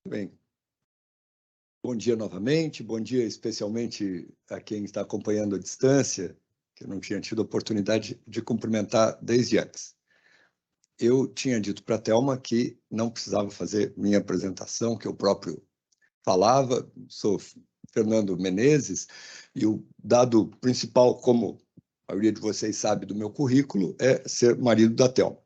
Bem, bom dia novamente, bom dia especialmente a quem está acompanhando à distância, que eu não tinha tido a oportunidade de cumprimentar desde antes. Eu tinha dito para a Thelma que não precisava fazer minha apresentação, que eu próprio falava. Sou Fernando Menezes e o dado principal, como a maioria de vocês sabe do meu currículo, é ser marido da Thelma.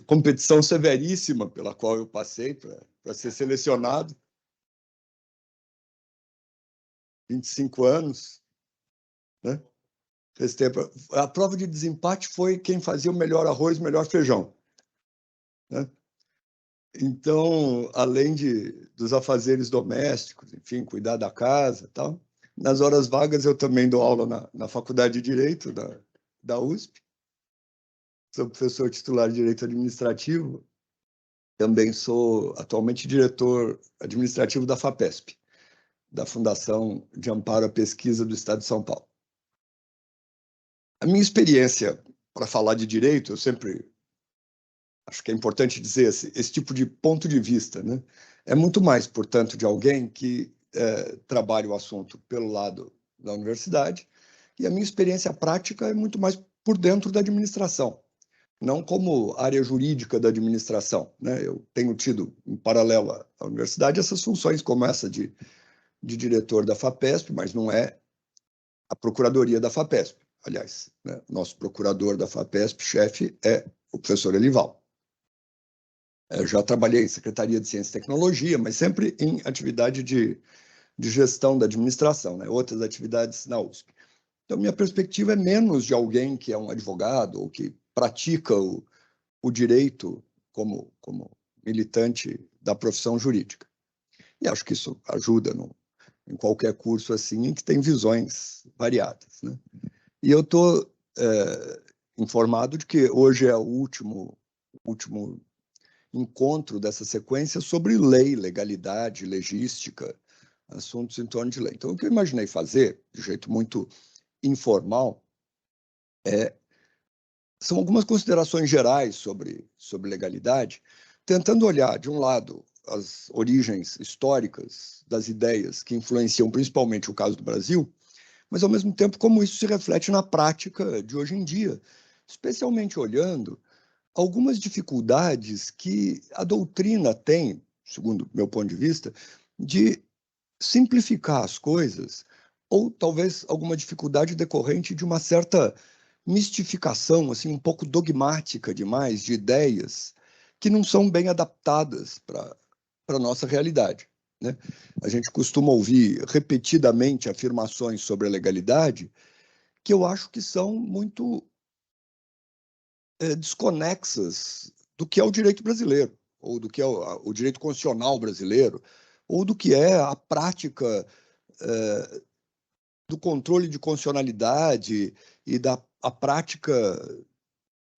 Competição severíssima pela qual eu passei para ser selecionado. 25 anos, né? Esse tempo. A prova de desempate foi quem fazia o melhor arroz, o melhor feijão, né? Então, além dos afazeres domésticos, enfim, cuidar da casa, tal, nas horas vagas eu também dou aula na Faculdade de Direito da USP. Sou professor titular de Direito Administrativo. Também sou atualmente diretor administrativo da FAPESP, da Fundação de Amparo à Pesquisa do Estado de São Paulo. A minha experiência para falar de direito, eu sempre acho que é importante dizer esse tipo de ponto de vista, né? É muito mais, portanto, de alguém que trabalha o assunto pelo lado da universidade, e a minha experiência prática é muito mais por dentro da administração, não como área jurídica da administração, né? Eu tenho tido, em paralelo à universidade, essas funções como essa de diretor da FAPESP, mas não é a procuradoria da FAPESP. Aliás, né? Nosso procurador da FAPESP, chefe, é o professor Elival. Eu já trabalhei em Secretaria de Ciência e Tecnologia, mas sempre em atividade de gestão da administração, né? Outras atividades na USP. Então, minha perspectiva é menos de alguém que é um advogado ou que pratica o direito como militante da profissão jurídica. E acho que isso ajuda em qualquer curso assim, em que tem visões variadas, né? E eu estou informado de que hoje é o último encontro dessa sequência sobre lei, legalidade, legística, assuntos em torno de lei. Então, o que eu imaginei fazer, de jeito muito informal, são algumas considerações gerais sobre legalidade, tentando olhar, de um lado, as origens históricas das ideias que influenciam principalmente o caso do Brasil, mas, ao mesmo tempo, como isso se reflete na prática de hoje em dia, especialmente olhando algumas dificuldades que a doutrina tem, segundo meu ponto de vista, de simplificar as coisas, ou talvez alguma dificuldade decorrente de uma certa mistificação, assim, um pouco dogmática demais, de ideias que não são bem adaptadas para a nossa realidade, né? A gente costuma ouvir repetidamente afirmações sobre a legalidade que eu acho que são muito desconexas do que é o direito brasileiro, ou do que é o direito constitucional brasileiro, ou do que é a prática do controle de constitucionalidade e a prática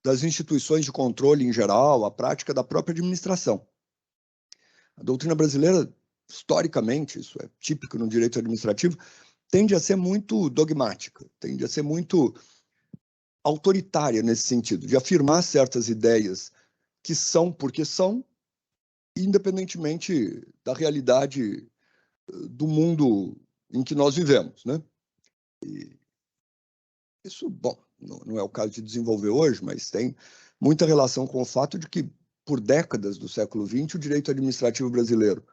das instituições de controle em geral, a prática da própria administração. A doutrina brasileira, historicamente, isso é típico no direito administrativo, tende a ser muito dogmática, tende a ser muito autoritária nesse sentido, de afirmar certas ideias que são porque são, independentemente da realidade do mundo em que nós vivemos, né? E isso, bom, não é o caso de desenvolver hoje, mas tem muita relação com o fato de que, por décadas do século XX, o direito administrativo brasileiro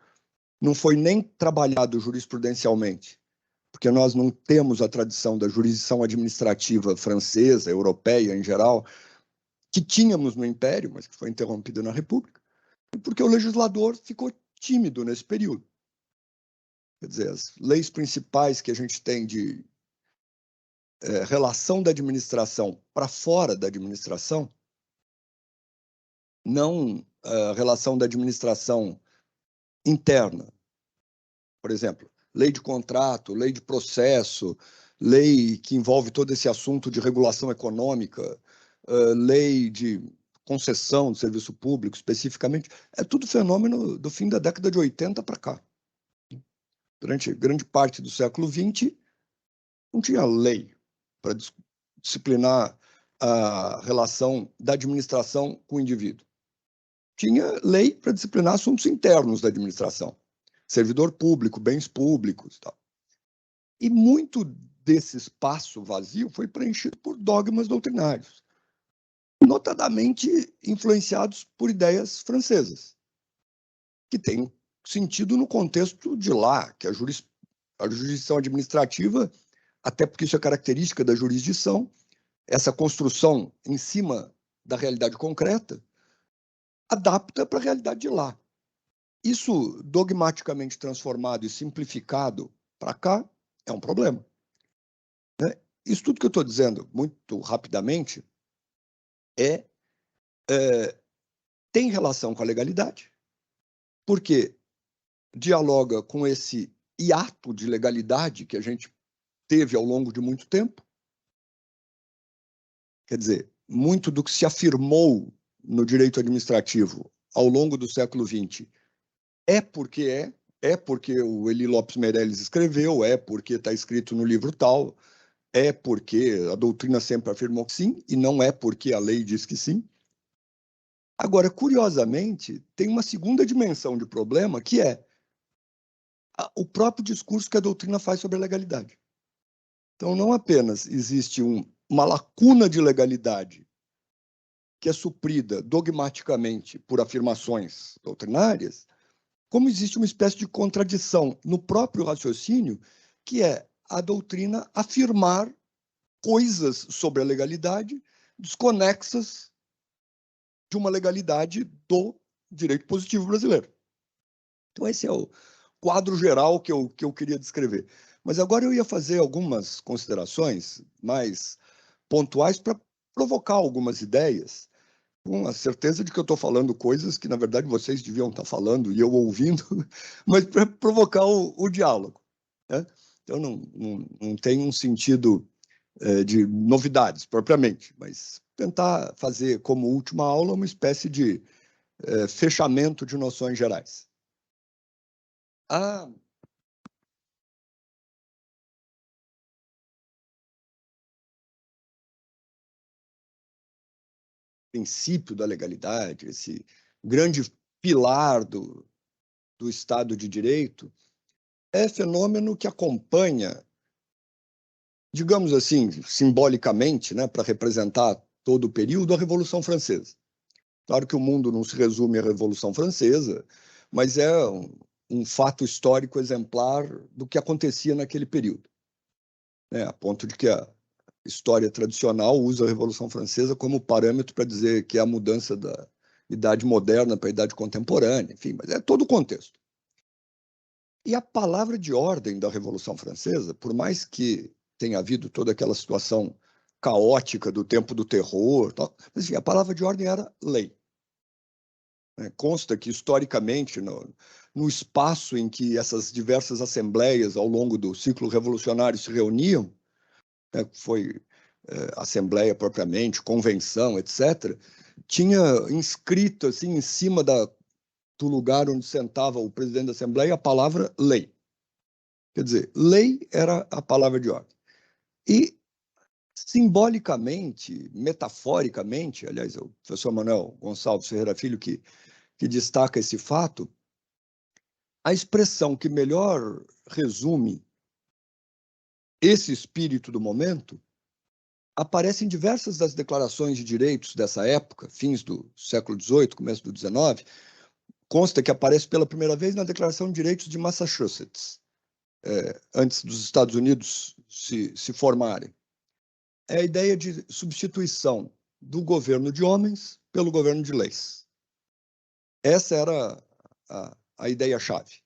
não foi nem trabalhado jurisprudencialmente, porque nós não temos a tradição da jurisdição administrativa francesa, europeia em geral, que tínhamos no Império, mas que foi interrompida na República, e porque o legislador ficou tímido nesse período. Quer dizer, as leis principais que a gente tem de relação da administração para fora da administração, não a relação da administração interna. Por exemplo, lei de contrato, lei de processo, lei que envolve todo esse assunto de regulação econômica, lei de concessão de serviço público, especificamente, é tudo fenômeno do fim da década de 80 para cá. Durante grande parte do século XX, não tinha lei para disciplinar a relação da administração com o indivíduo. tinha lei para disciplinar assuntos internos da administração, servidor público, bens públicos, tal. E muito desse espaço vazio foi preenchido por dogmas doutrinários, notadamente influenciados por ideias francesas, que têm sentido no contexto de lá, que a jurisdição administrativa, até porque isso é característica da jurisdição, essa construção em cima da realidade concreta, adapta para a realidade de lá. Isso dogmaticamente transformado e simplificado para cá é um problema. Né? Isso tudo que eu estou dizendo, muito rapidamente, tem relação com a legalidade, porque dialoga com esse hiato de legalidade que a gente teve ao longo de muito tempo. Quer dizer, muito do que se afirmou no direito administrativo ao longo do século XX é porque o Eli Lopes Meirelles escreveu, é porque está escrito no livro tal, é porque a doutrina sempre afirmou que sim, e não é porque a lei diz que sim. Agora, curiosamente, tem uma segunda dimensão de problema, que é o próprio discurso que a doutrina faz sobre a legalidade. Então, não apenas existe uma lacuna de legalidade que é suprida dogmaticamente por afirmações doutrinárias, como existe uma espécie de contradição no próprio raciocínio, que é a doutrina afirmar coisas sobre a legalidade desconexas de uma legalidade do direito positivo brasileiro. Então, esse é o quadro geral que eu queria descrever. Mas agora eu ia fazer algumas considerações mais pontuais para provocar algumas ideias, com a certeza de que eu estou falando coisas que, na verdade, vocês deviam estar falando e eu ouvindo, mas para provocar o diálogo. Né? Então, não tem um sentido de novidades, propriamente, mas tentar fazer, como última aula, uma espécie de fechamento de noções gerais. O princípio da legalidade, esse grande pilar do Estado de Direito, é fenômeno que acompanha, digamos assim, simbolicamente, né, para representar todo o período, a Revolução Francesa. Claro que o mundo não se resume à Revolução Francesa, mas é um fato histórico exemplar do que acontecia naquele período. A ponto de que a história tradicional usa a Revolução Francesa como parâmetro para dizer que é a mudança da idade moderna para a idade contemporânea, enfim, mas é todo o contexto. E a palavra de ordem da Revolução Francesa, por mais que tenha havido toda aquela situação caótica do tempo do terror, tal, mas, enfim, a palavra de ordem era lei. Consta que, historicamente, no espaço em que essas diversas assembleias ao longo do ciclo revolucionário se reuniam, foi assembleia propriamente, convenção, etc., tinha inscrito assim, em cima do lugar onde sentava o presidente da Assembleia a palavra lei. Quer dizer, lei era a palavra de ordem. E, simbolicamente, metaforicamente, aliás, é o professor Manuel Gonçalves Ferreira Filho que destaca esse fato, a expressão que melhor resume esse espírito do momento aparece em diversas das declarações de direitos dessa época, fins do século XVIII, começo do XIX. Consta que aparece pela primeira vez na Declaração de Direitos de Massachusetts, antes dos Estados Unidos se formarem. É a ideia de substituição do governo de homens pelo governo de leis. Essa era a ideia-chave.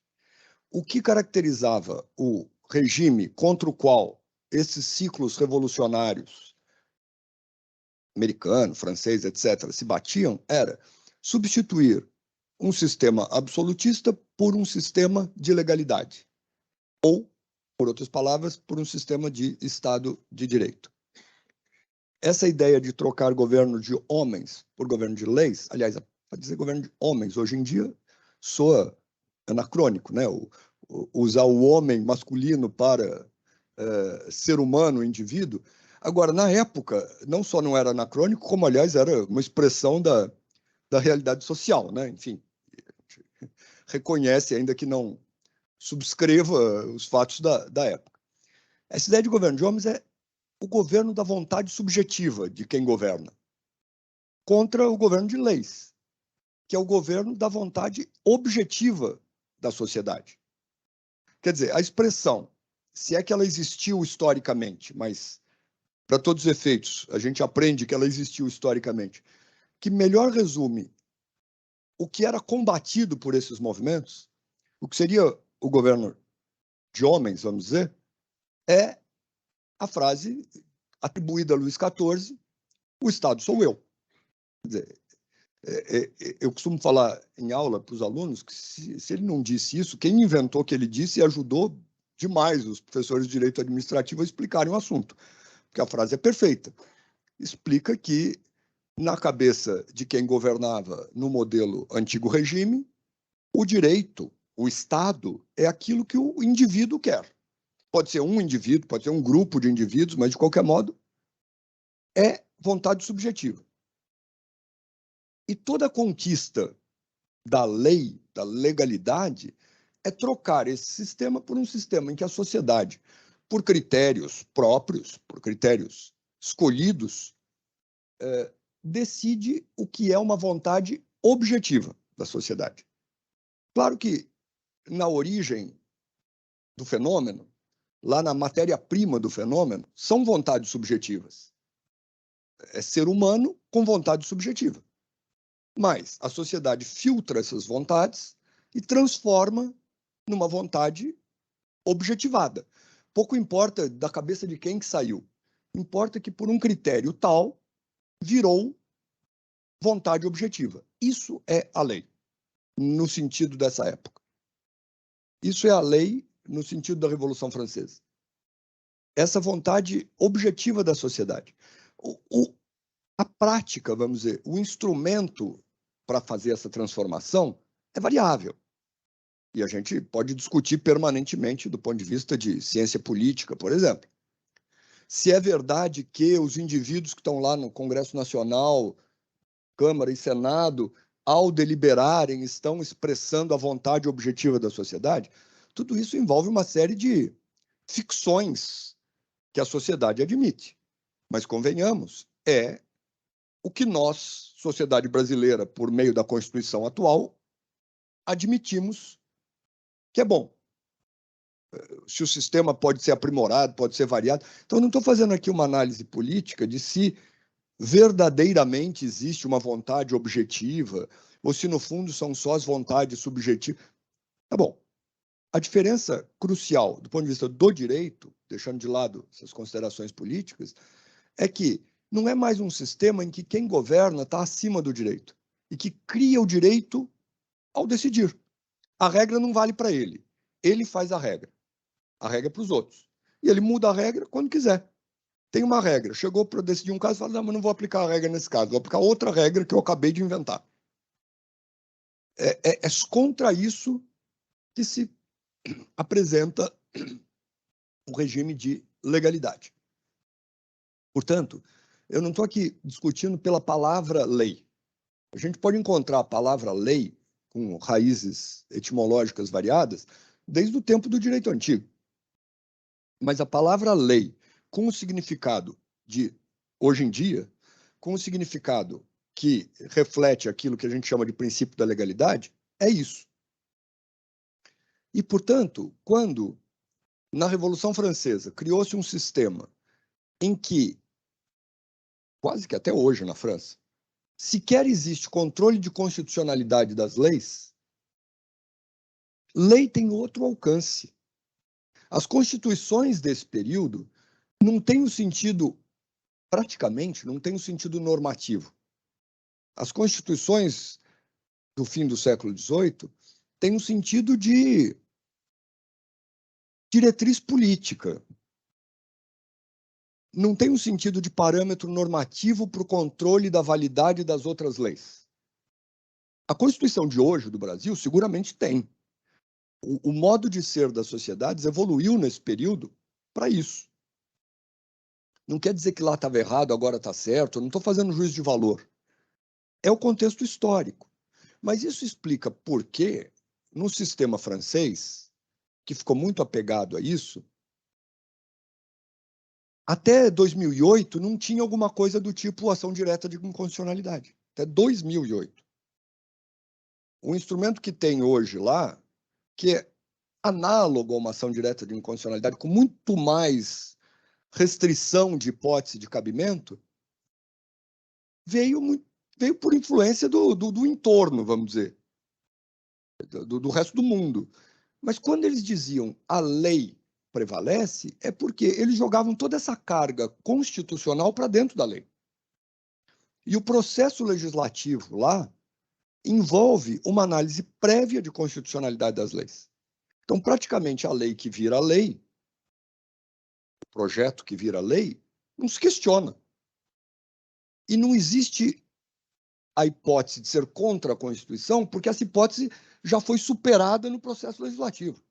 O que caracterizava o regime contra o qual esses ciclos revolucionários, americano, francês, etc., se batiam, era substituir um sistema absolutista por um sistema de legalidade. Ou, por outras palavras, por um sistema de Estado de Direito. Essa ideia de trocar governo de homens por governo de leis, aliás, para dizer governo de homens, hoje em dia soa anacrônico, né? Usar o homem masculino para ser humano, indivíduo. Agora, na época, não só não era anacrônico, como, aliás, era uma expressão da realidade social, né? Enfim, reconhece, ainda que não subscreva os fatos da época. Essa ideia de governo de homens é o governo da vontade subjetiva de quem governa, contra o governo de leis, que é o governo da vontade objetiva da sociedade. Quer dizer, a expressão, se é que ela existiu historicamente, mas para todos os efeitos, a gente aprende que ela existiu historicamente, que melhor resume o que era combatido por esses movimentos, o que seria o governo de homens, vamos dizer, é a frase atribuída a Luís XIV, o Estado sou eu. Quer dizer, eu costumo falar em aula para os alunos que se ele não disse isso, quem inventou o que ele disse ajudou demais os professores de direito administrativo a explicarem o assunto, porque a frase é perfeita. Explica que, na cabeça de quem governava no modelo antigo regime, o direito, o Estado, é aquilo que o indivíduo quer. Pode ser um indivíduo, pode ser um grupo de indivíduos, mas, de qualquer modo, é vontade subjetiva. E toda conquista da lei, da legalidade, é trocar esse sistema por um sistema em que a sociedade, por critérios próprios, por critérios escolhidos, decide o que é uma vontade objetiva da sociedade. Claro que, na origem do fenômeno, lá na matéria-prima do fenômeno, são vontades subjetivas. É ser humano com vontade subjetiva. Mas a sociedade filtra essas vontades e transforma numa vontade objetivada. Pouco importa da cabeça de quem que saiu. Importa que, por um critério tal, virou vontade objetiva. Isso é a lei, no sentido dessa época. Isso é a lei no sentido da Revolução Francesa. Essa vontade objetiva da sociedade. A prática, vamos dizer, o instrumento para fazer essa transformação é variável. E a gente pode discutir permanentemente do ponto de vista de ciência política, por exemplo. Se é verdade que os indivíduos que estão lá no Congresso Nacional, Câmara e Senado, ao deliberarem, estão expressando a vontade objetiva da sociedade, tudo isso envolve uma série de ficções que a sociedade admite. Mas, convenhamos, é o que nós, sociedade brasileira, por meio da Constituição atual, admitimos que é bom. Se o sistema pode ser aprimorado, pode ser variado. Então, não estou fazendo aqui uma análise política de se verdadeiramente existe uma vontade objetiva ou se, no fundo, são só as vontades subjetivas. Tá bom. A diferença crucial, do ponto de vista do direito, deixando de lado essas considerações políticas, é que não é mais um sistema em que quem governa está acima do direito e que cria o direito ao decidir. A regra não vale para ele. Ele faz a regra. A regra é para os outros. E ele muda a regra quando quiser. Tem uma regra. Chegou para decidir um caso e fala, não, mas não vou aplicar a regra nesse caso. Vou aplicar outra regra que eu acabei de inventar. É contra isso que se apresenta o regime de legalidade. Portanto, eu não estou aqui discutindo pela palavra lei. A gente pode encontrar a palavra lei com raízes etimológicas variadas desde o tempo do direito antigo. Mas a palavra lei, com o significado de hoje em dia, com o significado que reflete aquilo que a gente chama de princípio da legalidade, é isso. E, portanto, quando na Revolução Francesa criou-se um sistema em que, quase que até hoje na França, sequer existe controle de constitucionalidade das leis, lei tem outro alcance. As constituições desse período não têm o sentido, praticamente, não têm o sentido normativo. As constituições do fim do século XVIII têm um sentido de diretriz política. Não tem um sentido de parâmetro normativo para o controle da validade das outras leis. A Constituição de hoje do Brasil seguramente tem. O modo de ser das sociedades evoluiu nesse período para isso. Não quer dizer que lá estava errado, agora está certo. Eu não estou fazendo juízo de valor. é o contexto histórico. Mas isso explica por que, no sistema francês, que ficou muito apegado a isso, até 2008 não tinha alguma coisa do tipo ação direta de inconstitucionalidade. Até 2008. O instrumento que tem hoje lá, que é análogo a uma ação direta de inconstitucionalidade, com muito mais restrição de hipótese de cabimento, veio por influência do entorno, vamos dizer, do resto do mundo. Mas quando eles diziam a lei prevalece, é porque eles jogavam toda essa carga constitucional para dentro da lei. E o processo legislativo lá envolve uma análise prévia de constitucionalidade das leis. Então, praticamente, a lei que vira lei, o projeto que vira lei, não se questiona. E não existe a hipótese de ser contra a Constituição, porque essa hipótese já foi superada no processo legislativo.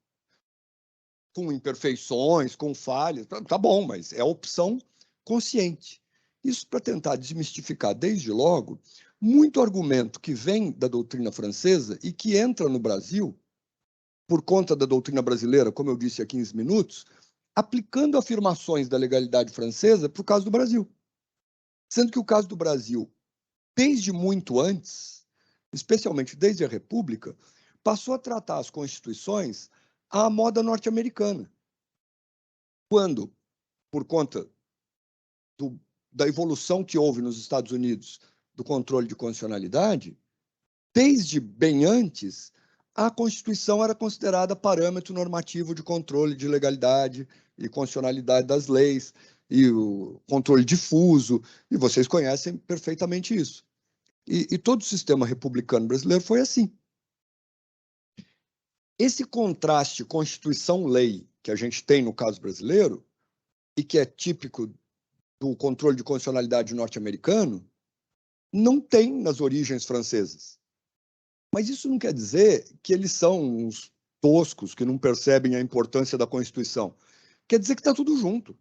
Com imperfeições, com falhas, tá bom, mas é a opção consciente. Isso para tentar desmistificar, desde logo, muito argumento que vem da doutrina francesa e que entra no Brasil, por conta da doutrina brasileira, como eu disse há 15 minutos, aplicando afirmações da legalidade francesa para o caso do Brasil. Sendo que o caso do Brasil, desde muito antes, especialmente desde a República, passou a tratar as constituições à moda norte-americana. Quando, por conta da evolução que houve nos Estados Unidos do controle de constitucionalidade, desde bem antes, a Constituição era considerada parâmetro normativo de controle de legalidade e constitucionalidade das leis, e o controle difuso, e vocês conhecem perfeitamente isso. E todo o sistema republicano brasileiro foi assim. Esse contraste Constituição-lei que a gente tem no caso brasileiro, e que é típico do controle de constitucionalidade norte-americano, não tem nas origens francesas. Mas isso não quer dizer que eles são uns toscos que não percebem a importância da Constituição. Quer dizer que está tudo junto.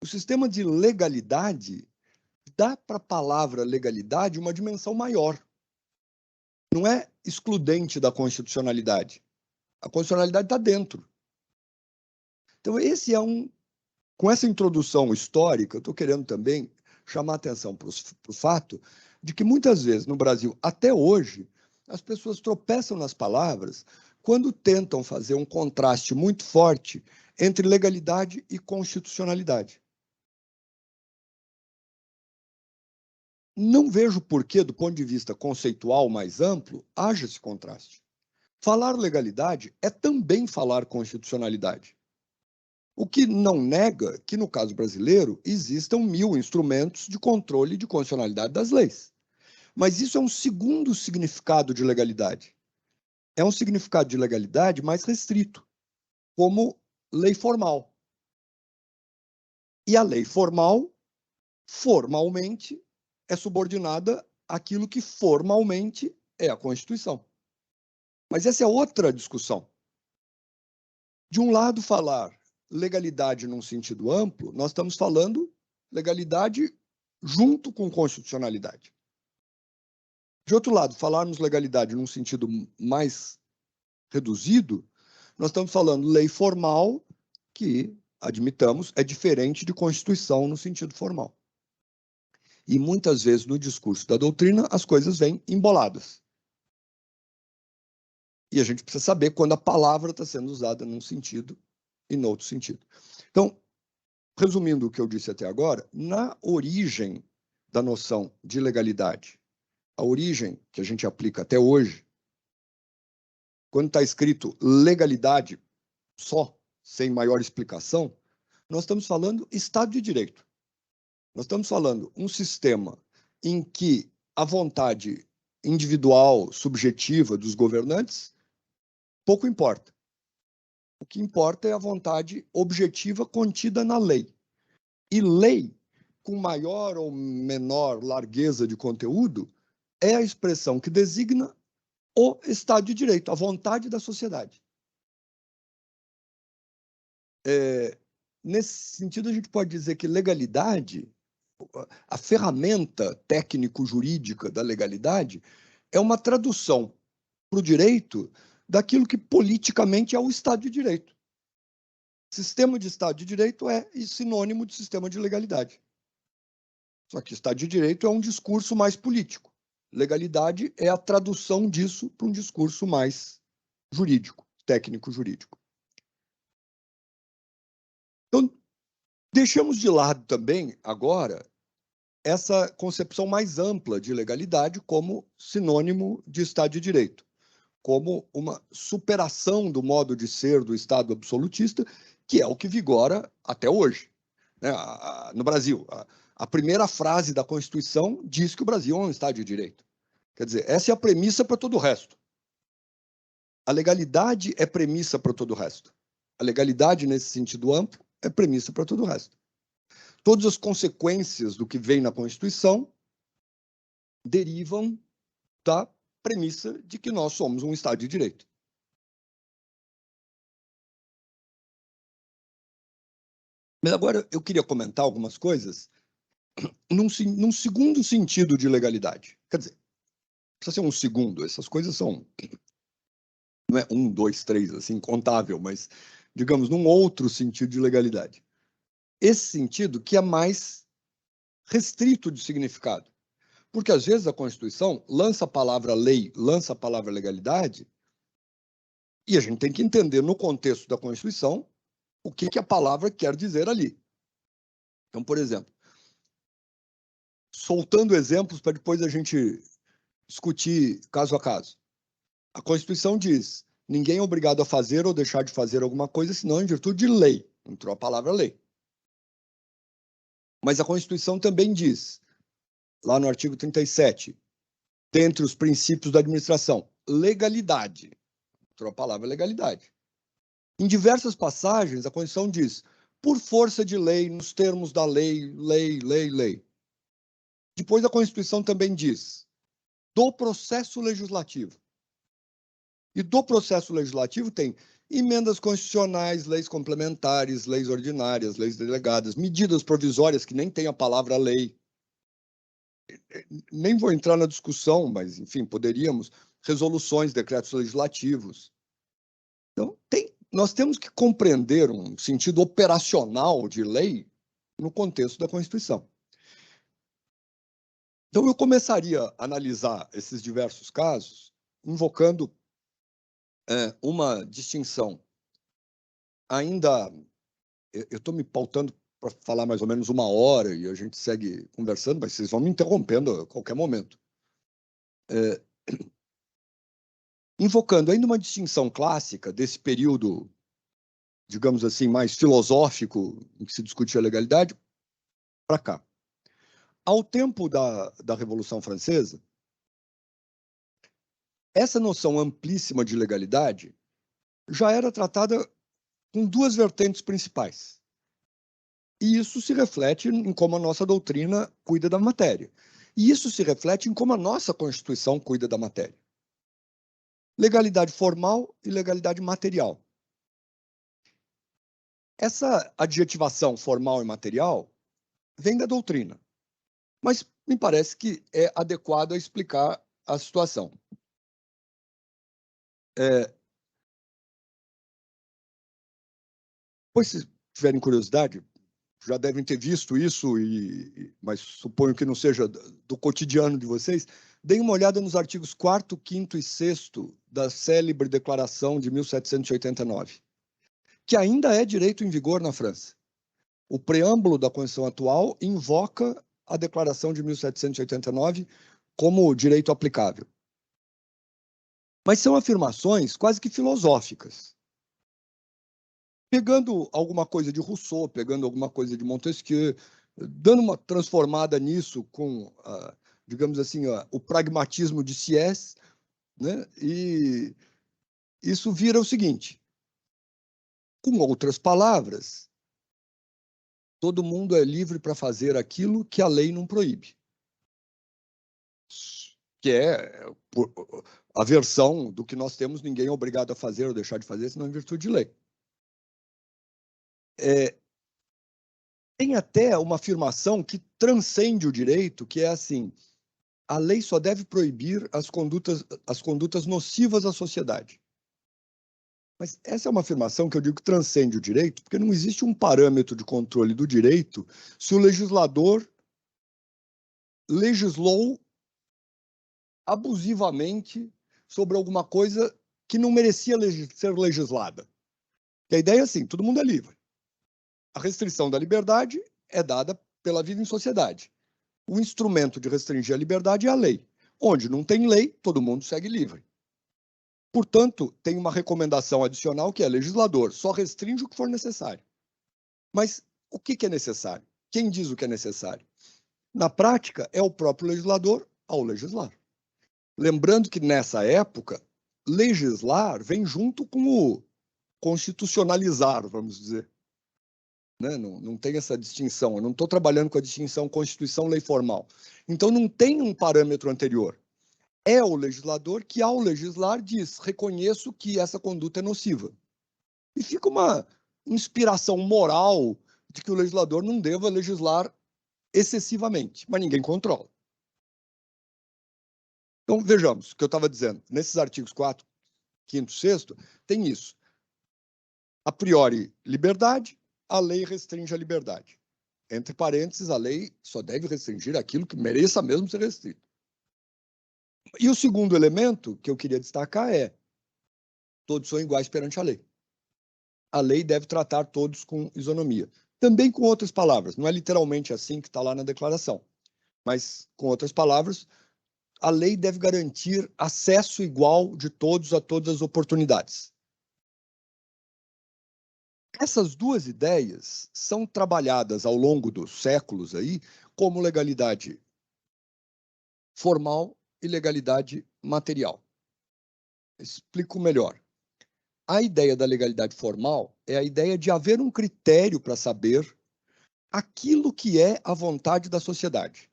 O sistema de legalidade dá para a palavra legalidade uma dimensão maior. Não é excludente da constitucionalidade. A constitucionalidade está dentro. Então, esse é um... Com essa introdução histórica, eu estou querendo também chamar a atenção para o fato de que muitas vezes no Brasil, até hoje, as pessoas tropeçam nas palavras quando tentam fazer um contraste muito forte entre legalidade e constitucionalidade. Não vejo por que, do ponto de vista conceitual mais amplo, haja esse contraste. Falar legalidade é também falar constitucionalidade. O que não nega que, no caso brasileiro, existam 1000 instrumentos de controle de constitucionalidade das leis. Mas isso é um segundo significado de legalidade. É um significado de legalidade mais restrito, como lei formal. E a lei formal, formalmente, é subordinada àquilo que formalmente é a Constituição. Mas essa é outra discussão. De um lado, falar legalidade num sentido amplo, nós estamos falando legalidade junto com constitucionalidade. De outro lado, falarmos legalidade num sentido mais reduzido, nós estamos falando lei formal, que, admitamos, é diferente de Constituição no sentido formal. E muitas vezes no discurso da doutrina as coisas vêm emboladas. E a gente precisa saber quando a palavra está sendo usada num sentido e no outro sentido. Então, resumindo o que eu disse até agora, na origem da noção de legalidade, a origem que a gente aplica até hoje, quando está escrito legalidade só, sem maior explicação, nós estamos falando Estado de Direito. Nós estamos falando um sistema em que a vontade individual, subjetiva dos governantes, pouco importa. O que importa é a vontade objetiva contida na lei. E lei, com maior ou menor largueza de conteúdo, é a expressão que designa o Estado de Direito, a vontade da sociedade. Nesse sentido, a gente pode dizer que legalidade a ferramenta técnico-jurídica da legalidade é uma tradução para o direito daquilo que politicamente é o Estado de Direito. Sistema de Estado de Direito é sinônimo de sistema de legalidade. Só que Estado de Direito é um discurso mais político. Legalidade é a tradução disso para um discurso mais jurídico, técnico-jurídico. Então, deixamos de lado também, agora, essa concepção mais ampla de legalidade como sinônimo de Estado de Direito, como uma superação do modo de ser do Estado absolutista, que é o que vigora até hoje. Né? No Brasil, a primeira frase da Constituição diz que o Brasil é um Estado de Direito. Quer dizer, essa é a premissa para todo o resto. A legalidade é premissa para todo o resto. A legalidade, nesse sentido amplo, é premissa para todo o resto. Todas as consequências do que vem na Constituição derivam da premissa de que nós somos um Estado de Direito. Mas agora eu queria comentar algumas coisas num segundo sentido de legalidade. Quer dizer, precisa ser um segundo, essas coisas são, não é 1, 2, 3, assim, contável, mas, digamos, num outro sentido de legalidade. Esse sentido que é mais restrito de significado. Porque, às vezes, a Constituição lança a palavra lei, lança a palavra legalidade, e a gente tem que entender, no contexto da Constituição, o que a palavra quer dizer ali. Então, por exemplo, soltando exemplos para depois a gente discutir caso a caso. A Constituição diz: ninguém é obrigado a fazer ou deixar de fazer alguma coisa, senão em virtude de lei. Entrou a palavra lei. Mas a Constituição também diz, lá no artigo 37, dentre os princípios da administração, legalidade. Entrou a palavra legalidade. Em diversas passagens, a Constituição diz: por força de lei, nos termos da lei, lei, lei, lei. Depois a Constituição também diz: do processo legislativo. E do processo legislativo tem emendas constitucionais, leis complementares, leis ordinárias, leis delegadas, medidas provisórias que nem tem a palavra lei. Nem vou entrar na discussão, mas, enfim, poderíamos, resoluções, decretos legislativos. Então, nós temos que compreender um sentido operacional de lei no contexto da Constituição. Então, eu começaria a analisar esses diversos casos invocando uma distinção. Ainda, eu estou me pautando para falar mais ou menos 1 hora e a gente segue conversando, mas vocês vão me interrompendo a qualquer momento. Invocando ainda uma distinção clássica desse período, digamos assim, mais filosófico, em que se discutia a legalidade, para cá. Ao tempo da Revolução Francesa, essa noção amplíssima de legalidade já era tratada com 2 vertentes principais. E isso se reflete em como a nossa doutrina cuida da matéria. E isso se reflete em como a nossa Constituição cuida da matéria. Legalidade formal e legalidade material. Essa adjetivação formal e material vem da doutrina, mas me parece que é adequado a explicar a situação. Pois, se tiverem curiosidade, já devem ter visto isso, mas suponho que não seja do cotidiano de vocês. Deem uma olhada nos artigos 4º, 5º e 6º da célebre Declaração de 1789, que ainda é direito em vigor na França. O preâmbulo da Constituição atual invoca a Declaração de 1789 como direito aplicável. Mas são afirmações quase que filosóficas. Pegando alguma coisa de Rousseau, pegando alguma coisa de Montesquieu, dando uma transformada nisso com, digamos assim, o pragmatismo de Sieyès, né? E isso vira o seguinte: com outras palavras, todo mundo é livre para fazer aquilo que a lei não proíbe, que é a versão do que nós temos: ninguém é obrigado a fazer ou deixar de fazer, senão em virtude de lei. Tem até uma afirmação que transcende o direito, que é assim, a lei só deve proibir as condutas nocivas à sociedade. Mas essa é uma afirmação que eu digo que transcende o direito, porque não existe um parâmetro de controle do direito se o legislador legislou abusivamente sobre alguma coisa que não merecia ser legislada. E a ideia é assim, todo mundo é livre. A restrição da liberdade é dada pela vida em sociedade. O instrumento de restringir a liberdade é a lei. Onde não tem lei, todo mundo segue livre. Portanto, tem uma recomendação adicional que é legislador, só restringe o que for necessário. Mas o que é necessário? Quem diz o que é necessário? Na prática, é o próprio legislador ao legislar. Lembrando que nessa época, legislar vem junto com o constitucionalizar, vamos dizer. Né? Não tem essa distinção. Eu não estou trabalhando com a distinção Constituição-lei formal. Então, não tem um parâmetro anterior. É o legislador que, ao legislar, diz: reconheço que essa conduta é nociva. E fica uma inspiração moral de que o legislador não deva legislar excessivamente, mas ninguém controla. Então, vejamos o que eu estava dizendo. Nesses artigos 4, 5º, 6º, tem isso. A priori, liberdade, a lei restringe a liberdade. Entre parênteses, a lei só deve restringir aquilo que mereça mesmo ser restrito. E o segundo elemento que eu queria destacar é: todos são iguais perante a lei. A lei deve tratar todos com isonomia. Também com outras palavras, não é literalmente assim que está lá na declaração, mas com outras palavras, a lei deve garantir acesso igual de todos a todas as oportunidades. Essas duas ideias são trabalhadas ao longo dos séculos aí como legalidade formal e legalidade material. Explico melhor. A ideia da legalidade formal é a ideia de haver um critério para saber aquilo que é a vontade da sociedade.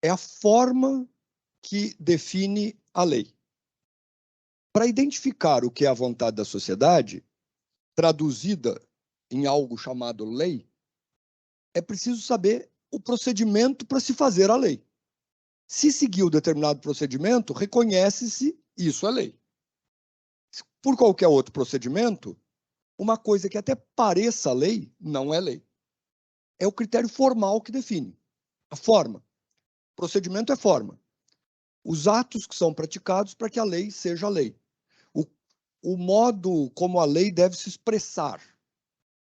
É a forma que define a lei. Para identificar o que é a vontade da sociedade, traduzida em algo chamado lei, é preciso saber o procedimento para se fazer a lei. Se seguir o determinado procedimento, reconhece-se isso é lei. Por qualquer outro procedimento, uma coisa que até pareça lei, não é lei. É o critério formal que define. A forma. Procedimento é forma. Os atos que são praticados para que a lei seja lei. O modo como a lei deve se expressar.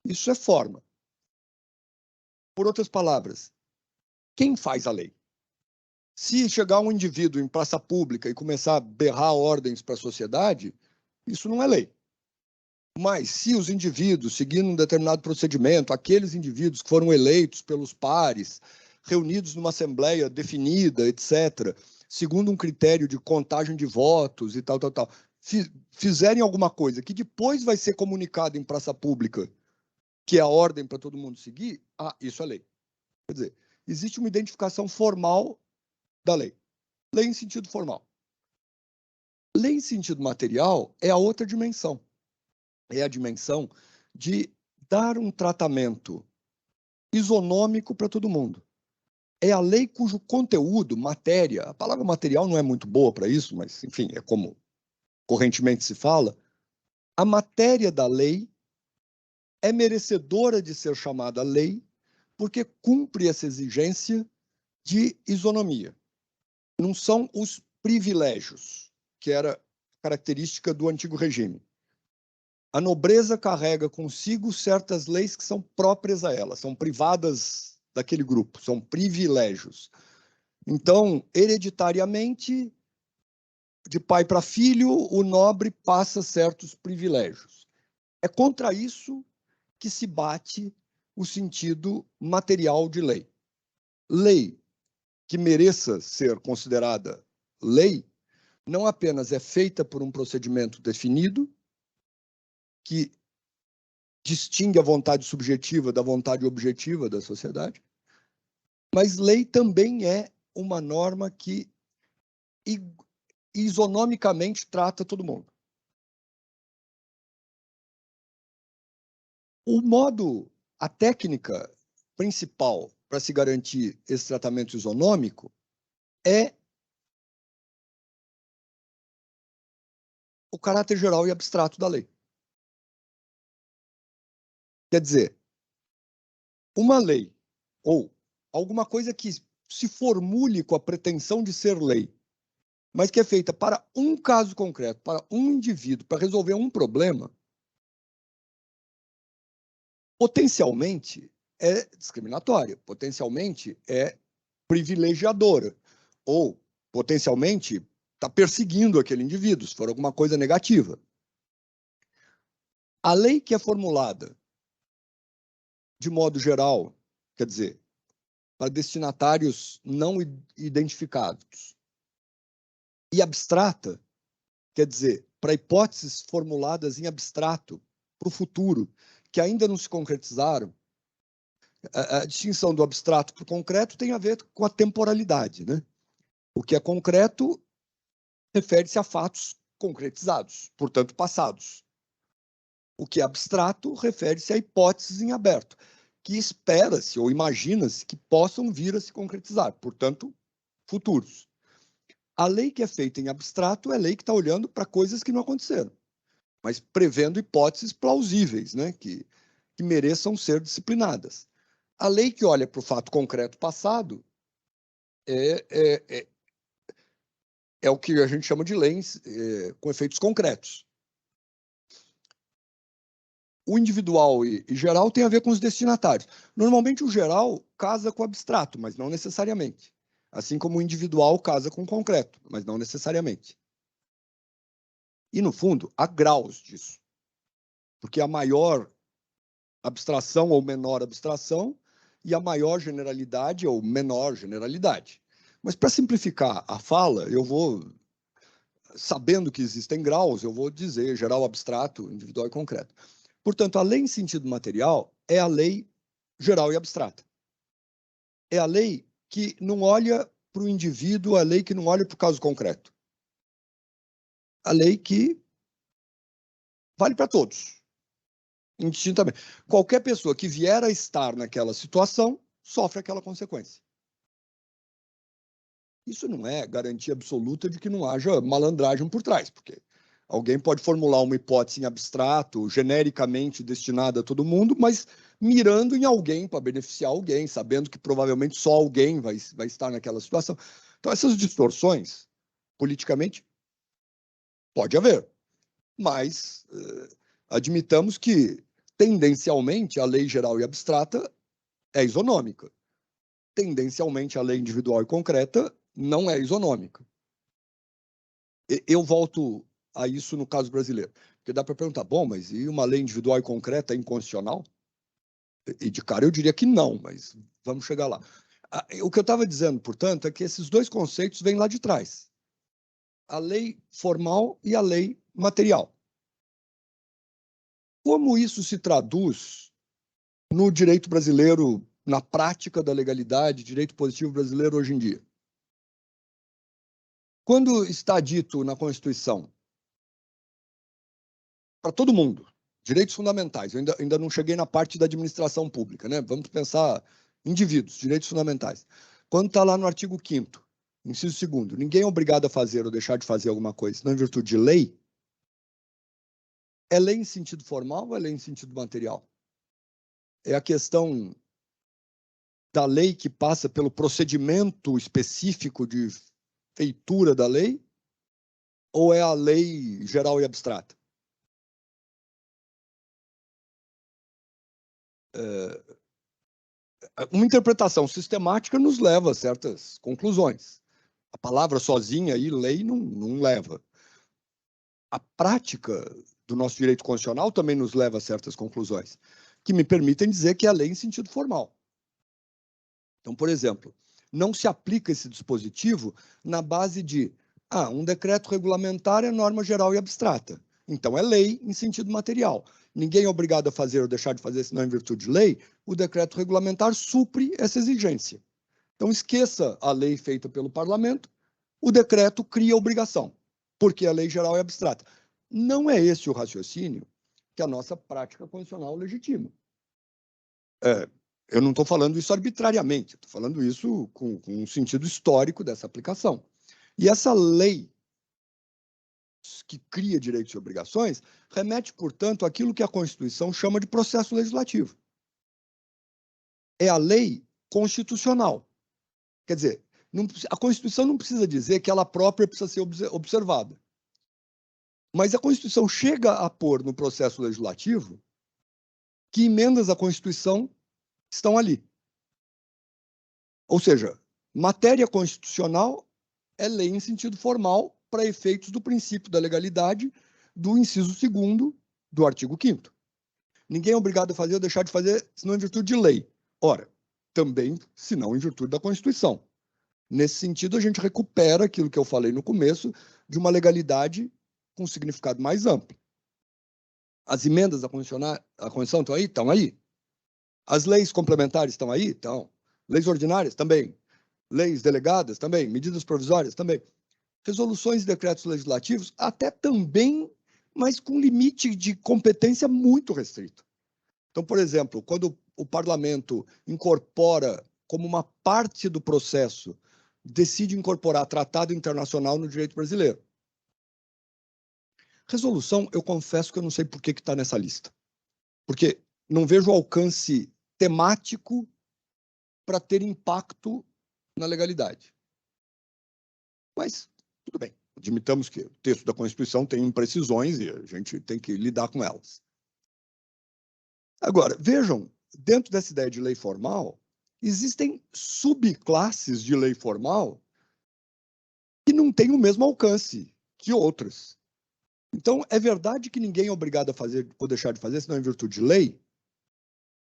Isso é forma. Por outras palavras, quem faz a lei? Se chegar um indivíduo em praça pública e começar a berrar ordens para a sociedade, isso não é lei. Mas se os indivíduos, seguindo um determinado procedimento, aqueles indivíduos que foram eleitos pelos pares, reunidos numa assembleia definida, etc., segundo um critério de contagem de votos e tal, fizerem alguma coisa que depois vai ser comunicado em praça pública, que é a ordem para todo mundo seguir, isso é lei. Quer dizer, existe uma identificação formal da lei. Lei em sentido formal. Lei em sentido material é a outra dimensão. É a dimensão de dar um tratamento isonômico para todo mundo. É a lei cujo conteúdo, matéria, a palavra material não é muito boa para isso, mas, enfim, é como correntemente se fala, a matéria da lei é merecedora de ser chamada lei porque cumpre essa exigência de isonomia. Não são os privilégios, que era característica do antigo regime. A nobreza carrega consigo certas leis que são próprias a ela, são privadas daquele grupo, são privilégios. Então, hereditariamente, de pai para filho, o nobre passa certos privilégios. É contra isso que se bate o sentido material de lei. Lei que mereça ser considerada lei não apenas é feita por um procedimento definido, que distingue a vontade subjetiva da vontade objetiva da sociedade, mas lei também é uma norma que isonomicamente trata todo mundo. A técnica principal para se garantir esse tratamento isonômico é o caráter geral e abstrato da lei. Quer dizer, uma lei ou alguma coisa que se formule com a pretensão de ser lei, mas que é feita para um caso concreto, para um indivíduo, para resolver um problema, potencialmente é discriminatória, potencialmente é privilegiadora, ou potencialmente está perseguindo aquele indivíduo, se for alguma coisa negativa. A lei que é formulada de modo geral, quer dizer, para destinatários não identificados, e abstrata, quer dizer, para hipóteses formuladas em abstrato para o futuro, que ainda não se concretizaram. A distinção do abstrato para o concreto tem a ver com a temporalidade, né? O que é concreto refere-se a fatos concretizados, portanto, passados. O que é abstrato refere-se a hipóteses em aberto, que espera-se ou imagina-se que possam vir a se concretizar, portanto, futuros. A lei que é feita em abstrato é a lei que está olhando para coisas que não aconteceram, mas prevendo hipóteses plausíveis, né, que mereçam ser disciplinadas. A lei que olha para o fato concreto passado é o que a gente chama de leis com efeitos concretos. O individual e geral tem a ver com os destinatários. Normalmente o geral casa com o abstrato, mas não necessariamente. Assim como o individual casa com o concreto, mas não necessariamente. E, no fundo, há graus disso. Porque a maior abstração ou menor abstração e a maior generalidade ou menor generalidade. Mas, para simplificar a fala, eu vou, sabendo que existem graus, eu vou dizer geral, abstrato, individual e concreto. Portanto, a lei em sentido material é a lei geral e abstrata. É a lei que não olha para o indivíduo, a lei que não olha para o caso concreto. A lei que vale para todos, indistintamente. Qualquer pessoa que vier a estar naquela situação sofre aquela consequência. Isso não é garantia absoluta de que não haja malandragem por trás, porque alguém pode formular uma hipótese em abstrato, genericamente destinada a todo mundo, mas mirando em alguém para beneficiar alguém, sabendo que provavelmente só alguém vai estar naquela situação. Então, essas distorções, politicamente, pode haver, mas admitamos que, tendencialmente, a lei geral e abstrata é isonômica. Tendencialmente, a lei individual e concreta não é isonômica. Eu volto a isso no caso brasileiro, porque dá para perguntar, bom, mas e uma lei individual e concreta é inconstitucional? E de cara eu diria que não, mas vamos chegar lá. O que eu estava dizendo, portanto, é que esses dois conceitos vêm lá de trás. A lei formal e a lei material. Como isso se traduz no direito brasileiro, na prática da legalidade, direito positivo brasileiro hoje em dia? Quando está dito na Constituição, para todo mundo, direitos fundamentais, eu ainda não cheguei na parte da administração pública, né? Vamos pensar indivíduos, direitos fundamentais. Quando está lá no artigo 5º, inciso 2º, ninguém é obrigado a fazer ou deixar de fazer alguma coisa, não em virtude de lei, é lei em sentido formal ou é lei em sentido material? É a questão da lei que passa pelo procedimento específico de feitura da lei ou é a lei geral e abstrata? Uma interpretação sistemática nos leva a certas conclusões. A palavra sozinha aí, lei, não leva. A prática do nosso direito constitucional também nos leva a certas conclusões, que me permitem dizer que é a lei em sentido formal. Então, por exemplo, não se aplica esse dispositivo na base de um decreto regulamentar é norma geral e abstrata. Então, é lei em sentido material. Ninguém é obrigado a fazer ou deixar de fazer, senão em virtude de lei, o decreto regulamentar supre essa exigência. Então, esqueça a lei feita pelo parlamento, o decreto cria obrigação, porque a lei geral é abstrata. Não é esse o raciocínio que a nossa prática constitucional legitima. Eu não estou falando isso arbitrariamente, estou falando isso com um sentido histórico dessa aplicação. E essa lei que cria direitos e obrigações remete, portanto, àquilo que a Constituição chama de processo legislativo. É a lei constitucional. Quer dizer, a Constituição não precisa dizer que ela própria precisa ser observada. Mas a Constituição chega a pôr no processo legislativo que emendas à Constituição estão ali. Ou seja, matéria constitucional é lei em sentido formal para efeitos do princípio da legalidade do inciso 2º do artigo 5º. Ninguém é obrigado a fazer ou deixar de fazer, senão em virtude de lei. Ora, também, senão em virtude da Constituição. Nesse sentido, a gente recupera aquilo que eu falei no começo, de uma legalidade com significado mais amplo. As emendas à Constituição estão aí? Estão aí. As leis complementares estão aí? Estão. Leis ordinárias? Também. Leis delegadas? Também. Medidas provisórias? Também. Resoluções e decretos legislativos? Até também, mas com limite de competência muito restrito. Então, por exemplo, quando o parlamento incorpora como uma parte do processo, decide incorporar tratado internacional no direito brasileiro. Resolução, eu confesso que eu não sei por que está nessa lista. Porque não vejo alcance temático para ter impacto na legalidade. Mas, tudo bem. Admitamos que o texto da Constituição tem imprecisões e a gente tem que lidar com elas. Agora, vejam, dentro dessa ideia de lei formal, existem subclasses de lei formal que não têm o mesmo alcance que outras. Então, é verdade que ninguém é obrigado a fazer ou deixar de fazer, senão em virtude de lei,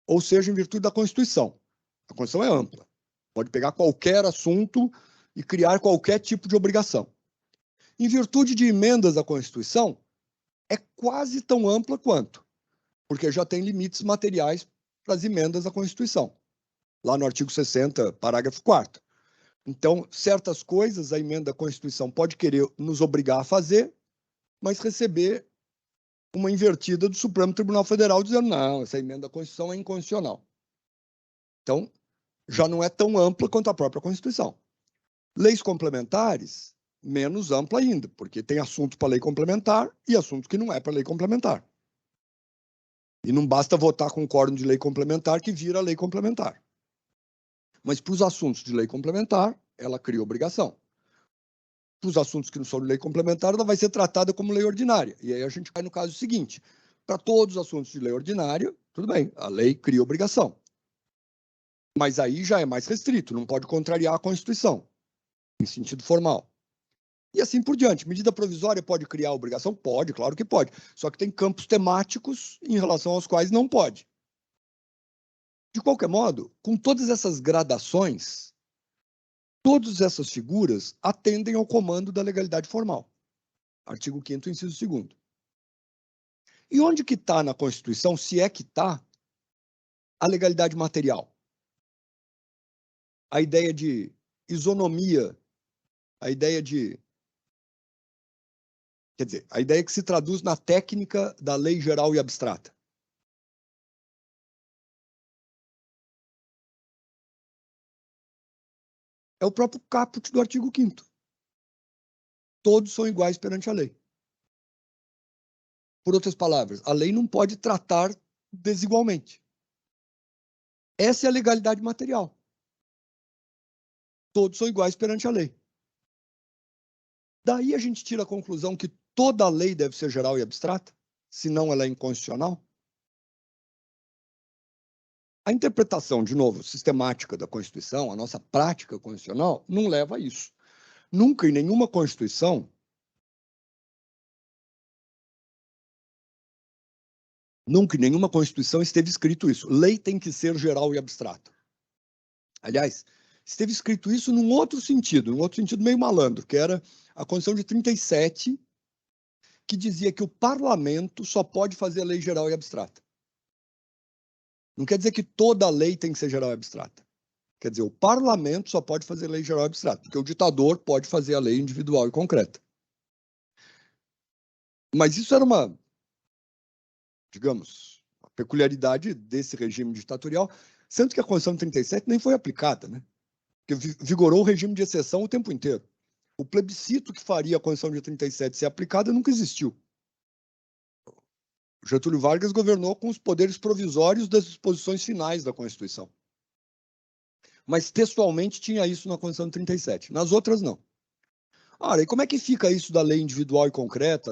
ou seja, em virtude da Constituição. A Constituição é ampla. Pode pegar qualquer assunto e criar qualquer tipo de obrigação. Em virtude de emendas à Constituição, é quase tão ampla quanto, porque já tem limites materiais para as emendas à Constituição, lá no artigo 60, parágrafo 4º. Então, certas coisas a emenda à Constituição pode querer nos obrigar a fazer, mas receber uma invertida do Supremo Tribunal Federal dizendo não, essa emenda à Constituição é inconstitucional. Então, já não é tão ampla quanto a própria Constituição. Leis complementares, menos ampla ainda, porque tem assunto para lei complementar e assunto que não é para lei complementar. E não basta votar com quórum de lei complementar que vira lei complementar. Mas para os assuntos de lei complementar, ela cria obrigação. Para os assuntos que não são de lei complementar, ela vai ser tratada como lei ordinária. E aí a gente cai no caso seguinte: para todos os assuntos de lei ordinária, tudo bem, a lei cria obrigação. Mas aí já é mais restrito, não pode contrariar a Constituição, em sentido formal. E assim por diante. Medida provisória pode criar obrigação? Pode, claro que pode. Só que tem campos temáticos em relação aos quais não pode. De qualquer modo, com todas essas gradações, todas essas figuras atendem ao comando da legalidade formal. Artigo 5º, inciso 2º. E onde que está na Constituição, se é que está, a legalidade material? A ideia de isonomia, a ideia de... Quer dizer, a ideia que se traduz na técnica da lei geral e abstrata. É o próprio caput do artigo 5º. Todos são iguais perante a lei. Por outras palavras, a lei não pode tratar desigualmente. Essa é a legalidade material. Todos são iguais perante a lei. Daí a gente tira a conclusão que toda lei deve ser geral e abstrata, senão ela é inconstitucional. A interpretação, de novo, sistemática da Constituição, a nossa prática constitucional, não leva a isso. Nunca em nenhuma Constituição esteve escrito isso. Lei tem que ser geral e abstrata. Aliás, esteve escrito isso num outro sentido meio malandro, que era a Constituição de 37, que dizia que o parlamento só pode fazer lei geral e abstrata. Não quer dizer que toda lei tem que ser geral e abstrata. Quer dizer, o parlamento só pode fazer lei geral e abstrata, porque o ditador pode fazer a lei individual e concreta. Mas isso era uma, digamos, a peculiaridade desse regime ditatorial. Sendo que a Constituição de 37 nem foi aplicada, né? Porque vigorou o regime de exceção o tempo inteiro. O plebiscito que faria a Constituição de 37 ser aplicada nunca existiu. Getúlio Vargas governou com os poderes provisórios das disposições finais da Constituição. Mas textualmente tinha isso na Constituição de 37. Nas outras, não. Ora, e como é que fica isso da lei individual e concreta?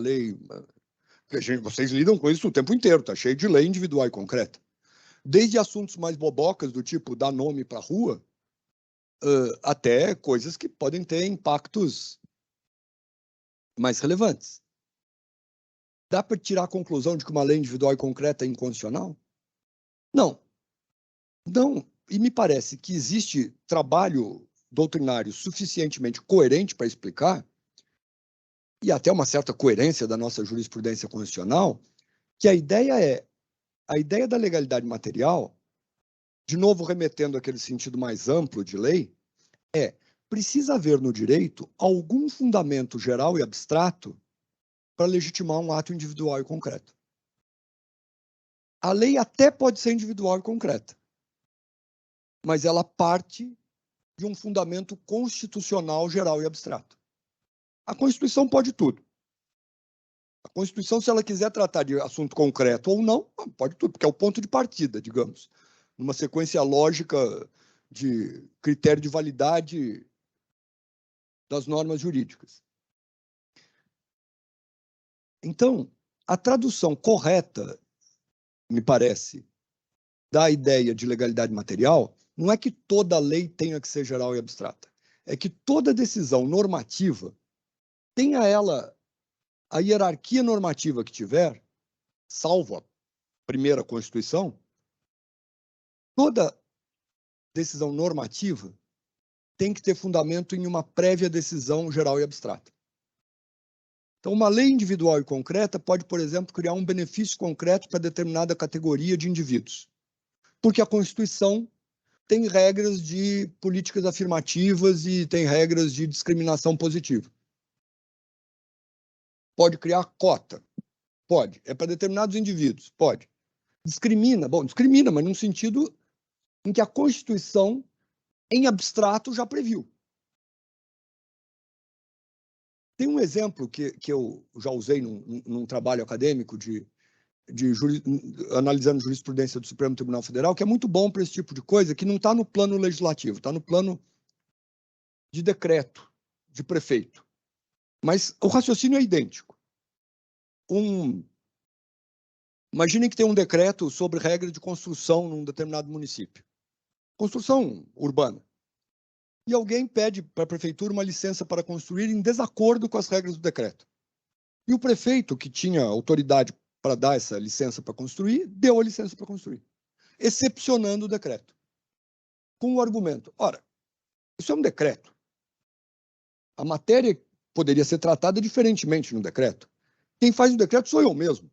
Vocês lidam com isso o tempo inteiro, tá cheio de lei individual e concreta. Desde assuntos mais bobocas, do tipo dar nome para a rua, até coisas que podem ter impactos mais relevantes. Dá para tirar a conclusão de que uma lei individual e concreta é inconstitucional? Não. Não. E me parece que existe trabalho doutrinário suficientemente coerente para explicar, e até uma certa coerência da nossa jurisprudência constitucional, que a ideia da legalidade material, de novo remetendo àquele sentido mais amplo de lei, precisa haver no direito algum fundamento geral e abstrato para legitimar um ato individual e concreto. A lei até pode ser individual e concreta, mas ela parte de um fundamento constitucional geral e abstrato. A Constituição pode tudo. A Constituição, se ela quiser tratar de assunto concreto ou não, pode tudo, porque é o ponto de partida, digamos, numa sequência lógica de critério de validade das normas jurídicas. Então, a tradução correta, me parece, da ideia de legalidade material não é que toda lei tenha que ser geral e abstrata. É que toda decisão normativa, tenha ela a hierarquia normativa que tiver, salvo a primeira Constituição, toda decisão normativa tem que ter fundamento em uma prévia decisão geral e abstrata. Então, uma lei individual e concreta pode, por exemplo, criar um benefício concreto para determinada categoria de indivíduos, porque a Constituição tem regras de políticas afirmativas e tem regras de discriminação positiva. Pode criar cota? Pode. É para determinados indivíduos? Pode. Discrimina? Bom, discrimina, mas num sentido em que a Constituição, em abstrato, já previu. Tem um exemplo que eu já usei num trabalho acadêmico analisando jurisprudência do Supremo Tribunal Federal, que é muito bom para esse tipo de coisa, que não está no plano legislativo, está no plano de decreto, de prefeito. Mas o raciocínio é idêntico. Imaginem que tem um decreto sobre regra de construção num determinado município. Construção urbana. E alguém pede para a prefeitura uma licença para construir em desacordo com as regras do decreto. E o prefeito, que tinha autoridade para dar essa licença para construir, deu a licença para construir, excepcionando o decreto, com o argumento: ora, isso é um decreto. A matéria poderia ser tratada diferentemente no decreto. Quem faz o decreto sou eu mesmo.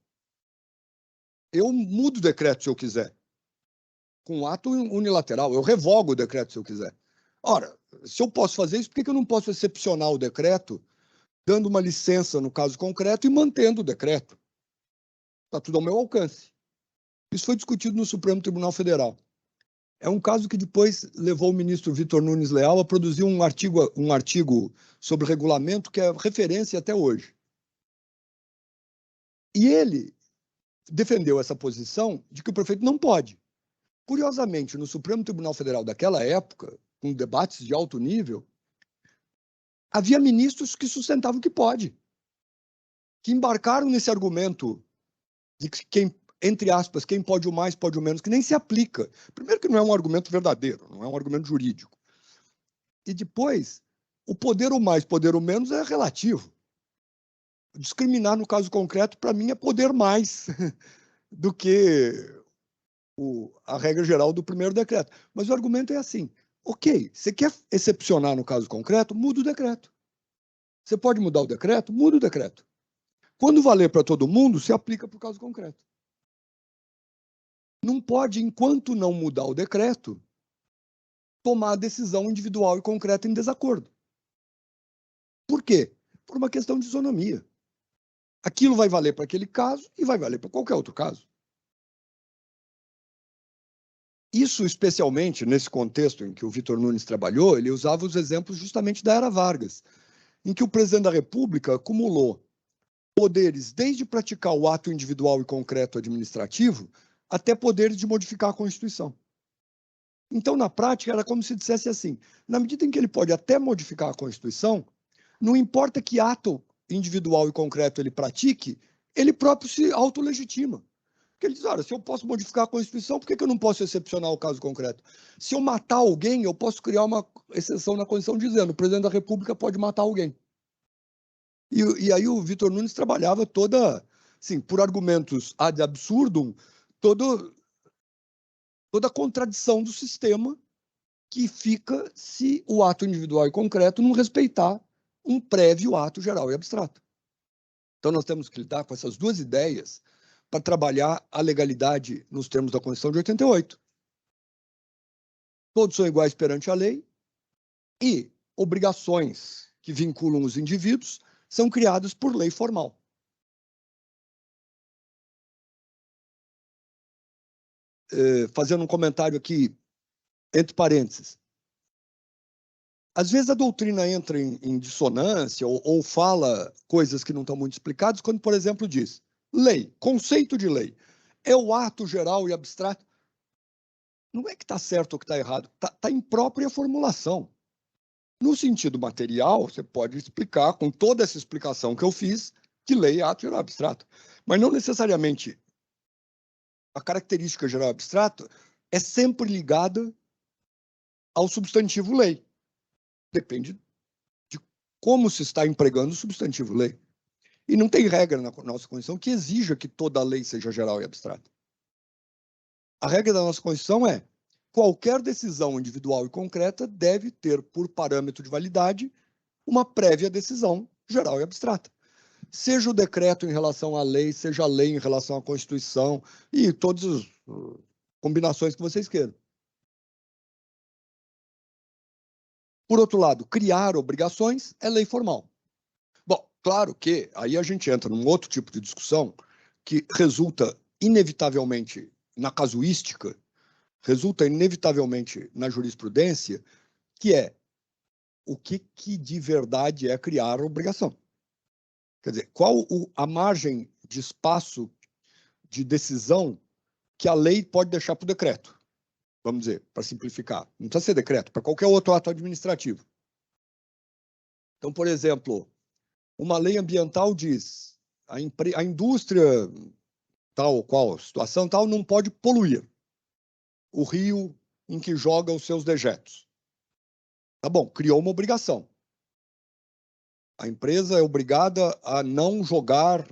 Eu mudo o decreto se eu quiser, com um ato unilateral. Eu revogo o decreto se eu quiser. Ora, se eu posso fazer isso, por que eu não posso excepcionar o decreto, dando uma licença no caso concreto e mantendo o decreto? Está tudo ao meu alcance. Isso foi discutido no Supremo Tribunal Federal. É um caso que depois levou o ministro Vitor Nunes Leal a produzir um artigo sobre regulamento que é referência até hoje. E ele defendeu essa posição de que o prefeito não pode. Curiosamente, no Supremo Tribunal Federal daquela época, com debates de alto nível, havia ministros que sustentavam que pode, que embarcaram nesse argumento de que quem, entre aspas, quem pode o mais, pode o menos, que nem se aplica. Primeiro que não é um argumento verdadeiro, não é um argumento jurídico. E depois, o poder o mais, poder o menos é relativo. Discriminar, no caso concreto, para mim, é poder mais do que a regra geral do primeiro decreto. Mas o argumento é assim: ok, você quer excepcionar no caso concreto? Muda o decreto. Você pode mudar o decreto? Muda o decreto. Quando valer para todo mundo, se aplica para o caso concreto. Não pode, enquanto não mudar o decreto, tomar a decisão individual e concreta em desacordo. Por quê? Por uma questão de isonomia. Aquilo vai valer para aquele caso e vai valer para qualquer outro caso. Isso, especialmente nesse contexto em que o Vitor Nunes trabalhou, ele usava os exemplos justamente da era Vargas, em que o presidente da República acumulou poderes desde praticar o ato individual e concreto administrativo até poderes de modificar a Constituição. Então, na prática, era como se dissesse assim, na medida em que ele pode até modificar a Constituição, não importa que ato individual e concreto ele pratique, ele próprio se autolegitima. Porque ele diz, olha, se eu posso modificar a Constituição, por que eu não posso excepcionar o caso concreto? Se eu matar alguém, eu posso criar uma exceção na Constituição dizendo, o presidente da República pode matar alguém. E aí o Vitor Nunes trabalhava toda, assim, por argumentos ad absurdum, toda a contradição do sistema que fica se o ato individual e concreto não respeitar um prévio ato geral e abstrato. Então nós temos que lidar com essas duas ideias para trabalhar a legalidade nos termos da Constituição de 88. Todos são iguais perante a lei e obrigações que vinculam os indivíduos são criadas por lei formal. Fazendo um comentário aqui, entre parênteses. Às vezes a doutrina entra em dissonância ou fala coisas que não estão muito explicadas, quando, por exemplo, diz lei, conceito de lei, é o ato geral e abstrato. Não é que está certo ou que está errado, está imprópria a formulação. No sentido material, você pode explicar, com toda essa explicação que eu fiz, que lei é ato geral abstrato. Mas não necessariamente a característica geral abstrato é sempre ligada ao substantivo lei. Depende de como se está empregando o substantivo lei. E não tem regra na nossa Constituição que exija que toda lei seja geral e abstrata. A regra da nossa Constituição é qualquer decisão individual e concreta deve ter por parâmetro de validade uma prévia decisão geral e abstrata. Seja o decreto em relação à lei, seja a lei em relação à Constituição e todas as combinações que vocês queiram. Por outro lado, criar obrigações é lei formal. Bom, claro que aí a gente entra num outro tipo de discussão que resulta inevitavelmente na casuística, resulta inevitavelmente na jurisprudência, que é o que de verdade é criar obrigação. Quer dizer, qual a margem de espaço de decisão que a lei pode deixar para o decreto? Vamos dizer, para simplificar. Não precisa ser decreto, para qualquer outro ato administrativo. Então, por exemplo, uma lei ambiental diz a indústria tal ou qual, situação tal, não pode poluir o rio em que joga os seus dejetos. Tá bom, criou uma obrigação. A empresa é obrigada a não jogar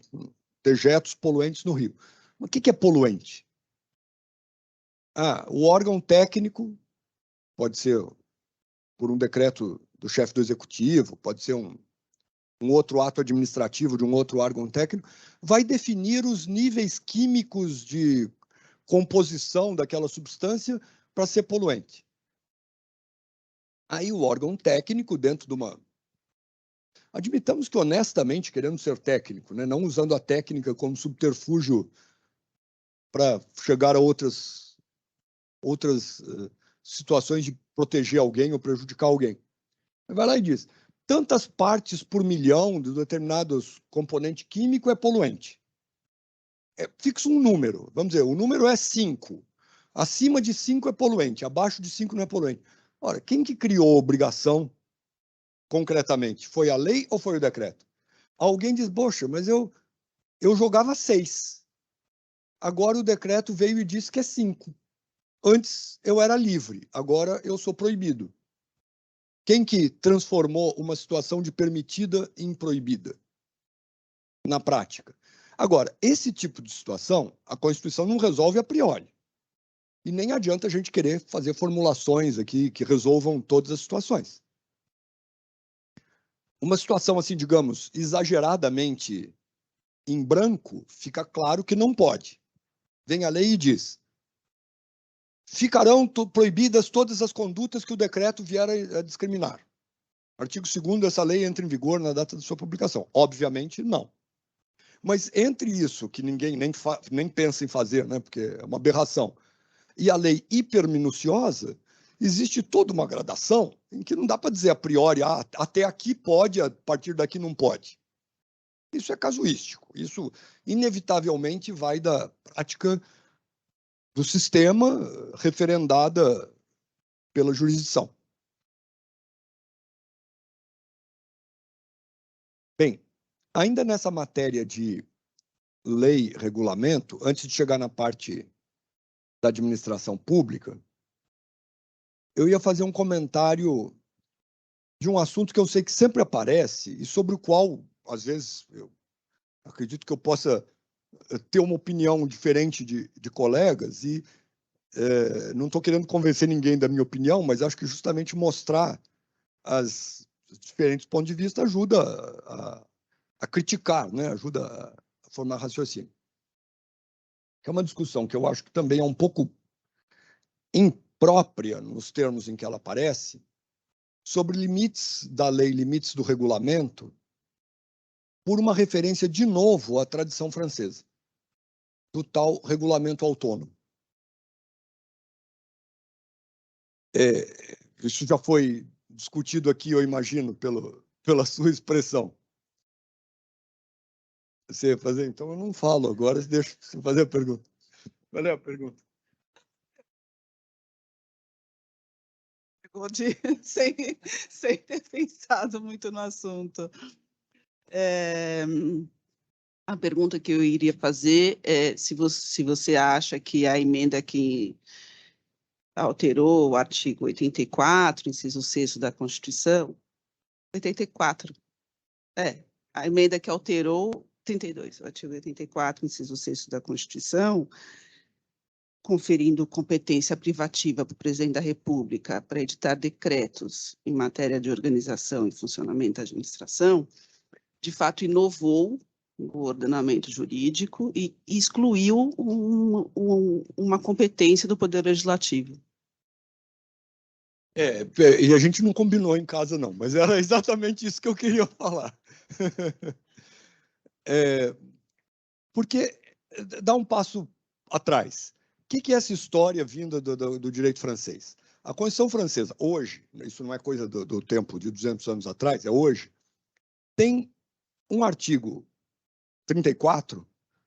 dejetos poluentes no rio. Mas o que é poluente? O órgão técnico pode ser por um decreto do chefe do executivo, pode ser um outro ato administrativo de um outro órgão técnico, vai definir os níveis químicos de composição daquela substância para ser poluente. Aí o órgão técnico, dentro de uma... Admitamos que honestamente querendo ser técnico, né? Não usando a técnica como subterfúgio para chegar a outras situações de proteger alguém ou prejudicar alguém. Vai lá e diz, tantas partes por milhão de determinados componente químico é poluente. Fixa um número, vamos dizer, o número é 5. Acima de 5 é poluente, abaixo de 5 não é poluente. Ora, quem que criou a obrigação concretamente? Foi a lei ou foi o decreto? Alguém diz, poxa, mas eu jogava 6. Agora o decreto veio e disse que é 5. Antes eu era livre, agora eu sou proibido. Quem que transformou uma situação de permitida em proibida? Na prática. Agora, esse tipo de situação, a Constituição não resolve a priori. E nem adianta a gente querer fazer formulações aqui que resolvam todas as situações. Uma situação assim, digamos, exageradamente em branco, fica claro que não pode. Vem a lei e diz: ficarão proibidas todas as condutas que o decreto vier a discriminar. Artigo 2º dessa lei entra em vigor na data de sua publicação. Obviamente, não. Mas entre isso, que ninguém nem pensa em fazer, né, porque é uma aberração, E a lei hiperminuciosa, existe toda uma gradação em que não dá para dizer a priori, até aqui pode, a partir daqui não pode. Isso é casuístico. Isso, inevitavelmente, vai da prática do sistema referendada pela jurisdição. Bem, ainda nessa matéria de lei e regulamento, antes de chegar na parte da administração pública, eu ia fazer um comentário de um assunto que eu sei que sempre aparece e sobre o qual, às vezes, eu acredito que eu possa ter uma opinião diferente de colegas e não estou querendo convencer ninguém da minha opinião, mas acho que justamente mostrar os diferentes pontos de vista ajuda a criticar, né? Ajuda a formar raciocínio. Que é uma discussão que eu acho que também é um pouco imprópria nos termos em que ela aparece, sobre limites da lei, limites do regulamento, por uma referência de novo à tradição francesa, do tal regulamento autônomo. Isso já foi discutido aqui, eu imagino, pela sua expressão. Você ia fazer? Então eu não falo agora, deixa você fazer a pergunta. Qual é a pergunta? Sem ter pensado muito no assunto. A pergunta que eu iria fazer é se você acha que a emenda que alterou o artigo 84, inciso 6º da Constituição, 84, a emenda que alterou 32, o artigo 84, inciso 6º da Constituição, conferindo competência privativa para o presidente da República para editar decretos em matéria de organização e funcionamento da administração, de fato inovou o ordenamento jurídico e excluiu uma competência do Poder Legislativo. E a gente não combinou em casa, não, mas era exatamente isso que eu queria falar. Porque dá um passo atrás. O que é essa história vinda do direito francês? A Constituição francesa, hoje, isso não é coisa do tempo de 200 anos atrás, é hoje, tem um artigo 34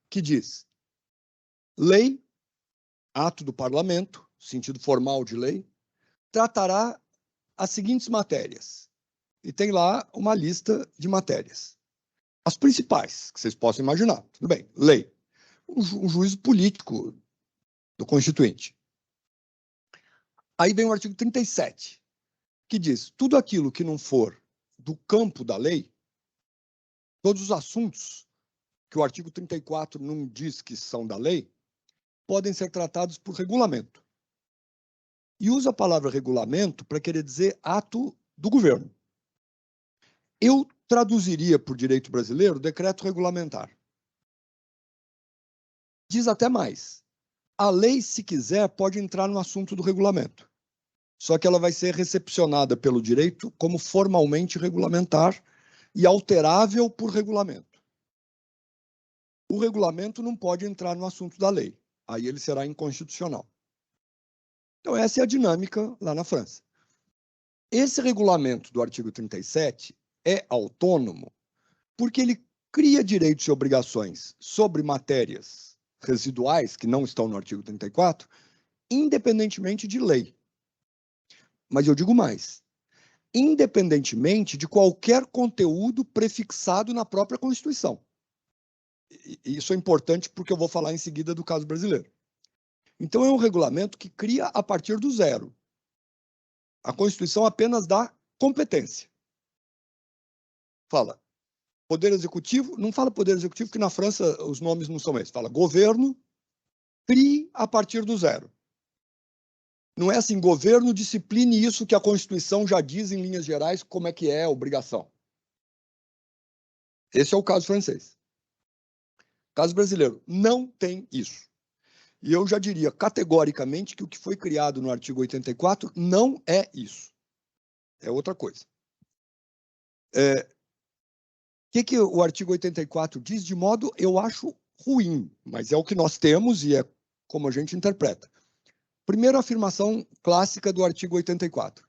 que diz: lei, ato do parlamento, sentido formal de lei, tratará as seguintes matérias. E tem lá uma lista de matérias. As principais, que vocês possam imaginar. Tudo bem, lei. Um juízo político do Constituinte. Aí vem o artigo 37, que diz: tudo aquilo que não for do campo da lei, todos os assuntos que o artigo 34 não diz que são da lei, podem ser tratados por regulamento. E usa a palavra regulamento para querer dizer ato do governo. Eu traduziria por direito brasileiro decreto regulamentar. Diz até mais: a lei, se quiser, pode entrar no assunto do regulamento. Só que ela vai ser recepcionada pelo direito como formalmente regulamentar e alterável por regulamento. O regulamento não pode entrar no assunto da lei. Aí ele será inconstitucional. Então, essa é a dinâmica lá na França. Esse regulamento do artigo 37 é autônomo porque ele cria direitos e obrigações sobre matérias residuais, que não estão no artigo 34, independentemente de lei. Mas eu digo mais: independentemente de qualquer conteúdo prefixado na própria Constituição. E isso é importante porque eu vou falar em seguida do caso brasileiro. Então, é um regulamento que cria a partir do zero. A Constituição apenas dá competência. Fala Poder Executivo, não fala Poder Executivo, porque na França os nomes não são esses. Fala governo, crie a partir do zero. Não é assim, governo discipline isso que a Constituição já diz em linhas gerais como é que é a obrigação. Esse é o caso francês. Caso brasileiro, não tem isso. E eu já diria categoricamente que o que foi criado no artigo 84 não é isso. É outra coisa. O que o artigo 84 diz de modo, eu acho, ruim, mas é o que nós temos e é como a gente interpreta. Primeira afirmação clássica do artigo 84,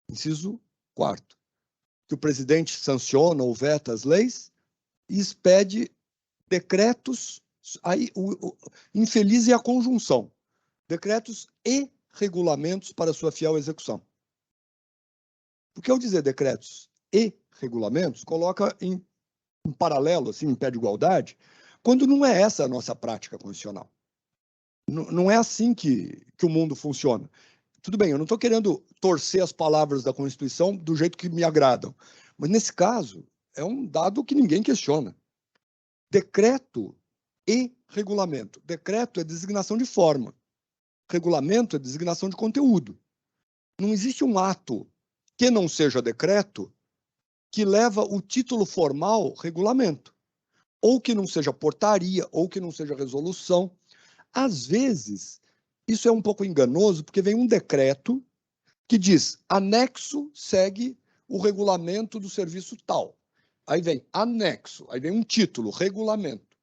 inciso 4º, que o presidente sanciona ou veta as leis e expede decretos, aí infeliz é a conjunção, decretos e regulamentos para sua fiel execução. Porque ao dizer decretos e regulamentos, coloca em paralelo, assim, em pé de igualdade, quando não é essa a nossa prática constitucional. Não é assim que o mundo funciona. Tudo bem, eu não estou querendo torcer as palavras da Constituição do jeito que me agradam, mas nesse caso é um dado que ninguém questiona. Decreto e regulamento. Decreto é designação de forma. Regulamento é designação de conteúdo. Não existe um ato que não seja decreto que leva o título formal regulamento, ou que não seja portaria, ou que não seja resolução. Às vezes, isso é um pouco enganoso, porque vem um decreto que diz, anexo segue o regulamento do serviço tal. Aí vem anexo, aí vem um título, regulamento.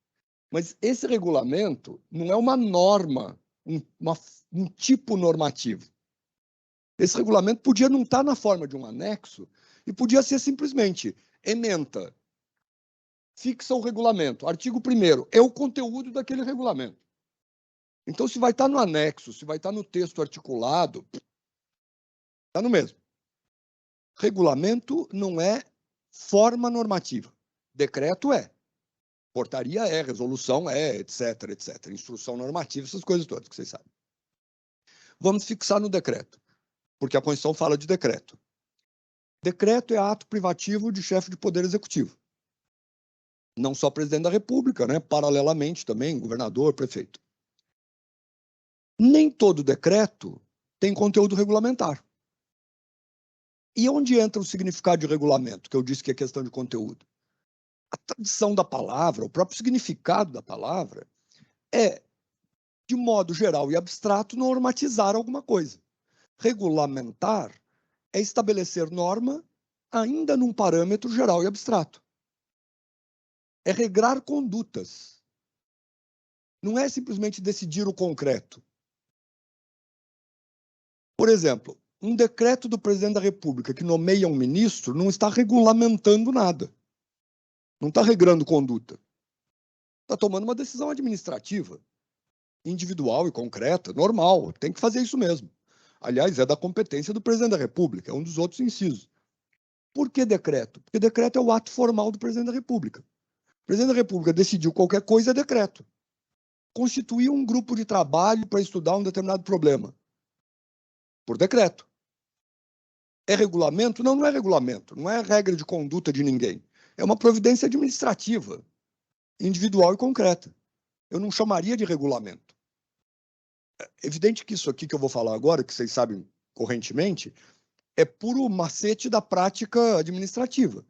Mas esse regulamento não é uma norma, um tipo normativo. Esse regulamento podia não estar na forma de um anexo e podia ser simplesmente ementa, fixa o regulamento. Artigo 1º, é o conteúdo daquele regulamento. Então, se vai estar no anexo, se vai estar no texto articulado, está no mesmo. Regulamento não é forma normativa. Decreto é. Portaria é, resolução é, etc, etc. Instrução normativa, essas coisas todas que vocês sabem. Vamos fixar no decreto, porque a Constituição fala de decreto. Decreto é ato privativo de chefe de poder executivo. Não só presidente da República, né? Paralelamente também, governador, prefeito. Nem todo decreto tem conteúdo regulamentar. E onde entra o significado de regulamento, que eu disse que é questão de conteúdo? A tradição da palavra, o próprio significado da palavra, é, de modo geral e abstrato, normatizar alguma coisa. Regulamentar é estabelecer norma ainda num parâmetro geral e abstrato. É regrar condutas. Não é simplesmente decidir o concreto. Por exemplo, um decreto do presidente da República que nomeia um ministro não está regulamentando nada. Não está regrando conduta. Está tomando uma decisão administrativa, individual e concreta, normal. Tem que fazer isso mesmo. Aliás, é da competência do presidente da República, é um dos outros incisos. Por que decreto? Porque decreto é o ato formal do presidente da República. O presidente da República decidiu qualquer coisa, é decreto. Constituiu um grupo de trabalho para estudar um determinado problema. Por decreto. É regulamento? Não, não é regulamento. Não é regra de conduta de ninguém. É uma providência administrativa, individual e concreta. Eu não chamaria de regulamento. É evidente que isso aqui que eu vou falar agora, que vocês sabem correntemente, é puro macete da prática administrativa.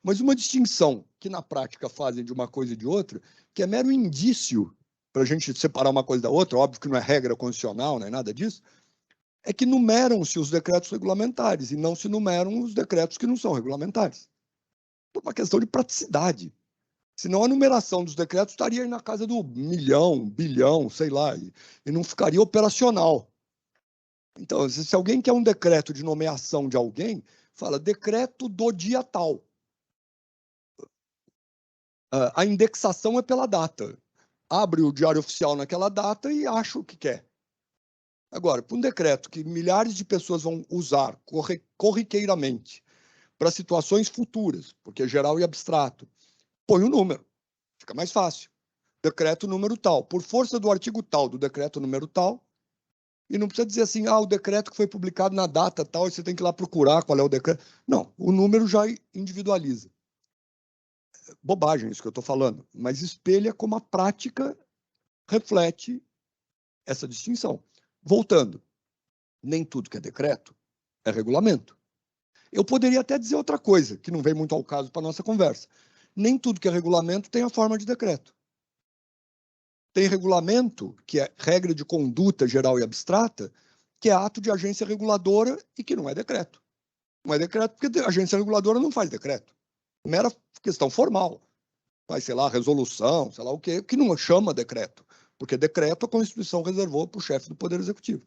Mas uma distinção que na prática fazem de uma coisa e de outra, que é mero indício para a gente separar uma coisa da outra, óbvio que não é regra constitucional, nem nada disso, é que numeram-se os decretos regulamentares e não se numeram os decretos que não são regulamentares. Por uma questão de praticidade. Senão a numeração dos decretos estaria aí na casa do milhão, bilhão, sei lá, e não ficaria operacional. Então, se alguém quer um decreto de nomeação de alguém, fala decreto do dia tal. A indexação é pela data. Abre o Diário Oficial naquela data e acha o que quer. Agora, para um decreto que milhares de pessoas vão usar corriqueiramente para situações futuras, porque é geral e abstrato, põe um número, fica mais fácil. Decreto número tal, por força do artigo tal, do decreto número tal, e não precisa dizer assim, o decreto que foi publicado na data tal, e você tem que ir lá procurar qual é o decreto. Não, o número já individualiza. Bobagem isso que eu estou falando, mas espelha como a prática reflete essa distinção. Voltando, nem tudo que é decreto é regulamento. Eu poderia até dizer outra coisa, que não vem muito ao caso para a nossa conversa. Nem tudo que é regulamento tem a forma de decreto. Tem regulamento, que é regra de conduta geral e abstrata, que é ato de agência reguladora e que não é decreto. Não é decreto porque a agência reguladora não faz decreto. Mera questão formal. Faz, sei lá, resolução, sei lá o quê, que não chama decreto. Porque decreto a Constituição reservou para o chefe do Poder Executivo.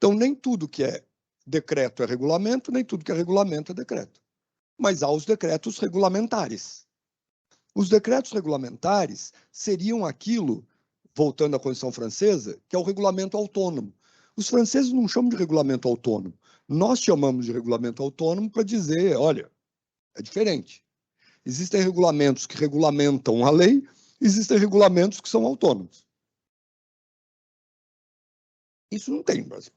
Então, nem tudo que é decreto é regulamento, nem tudo que é regulamento é decreto. Mas há os decretos regulamentares. Os decretos regulamentares seriam aquilo, voltando à Constituição Francesa, que é o regulamento autônomo. Os franceses não chamam de regulamento autônomo. Nós chamamos de regulamento autônomo para dizer, olha, é diferente. Existem regulamentos que regulamentam a lei, existem regulamentos que são autônomos. Isso não tem no Brasil.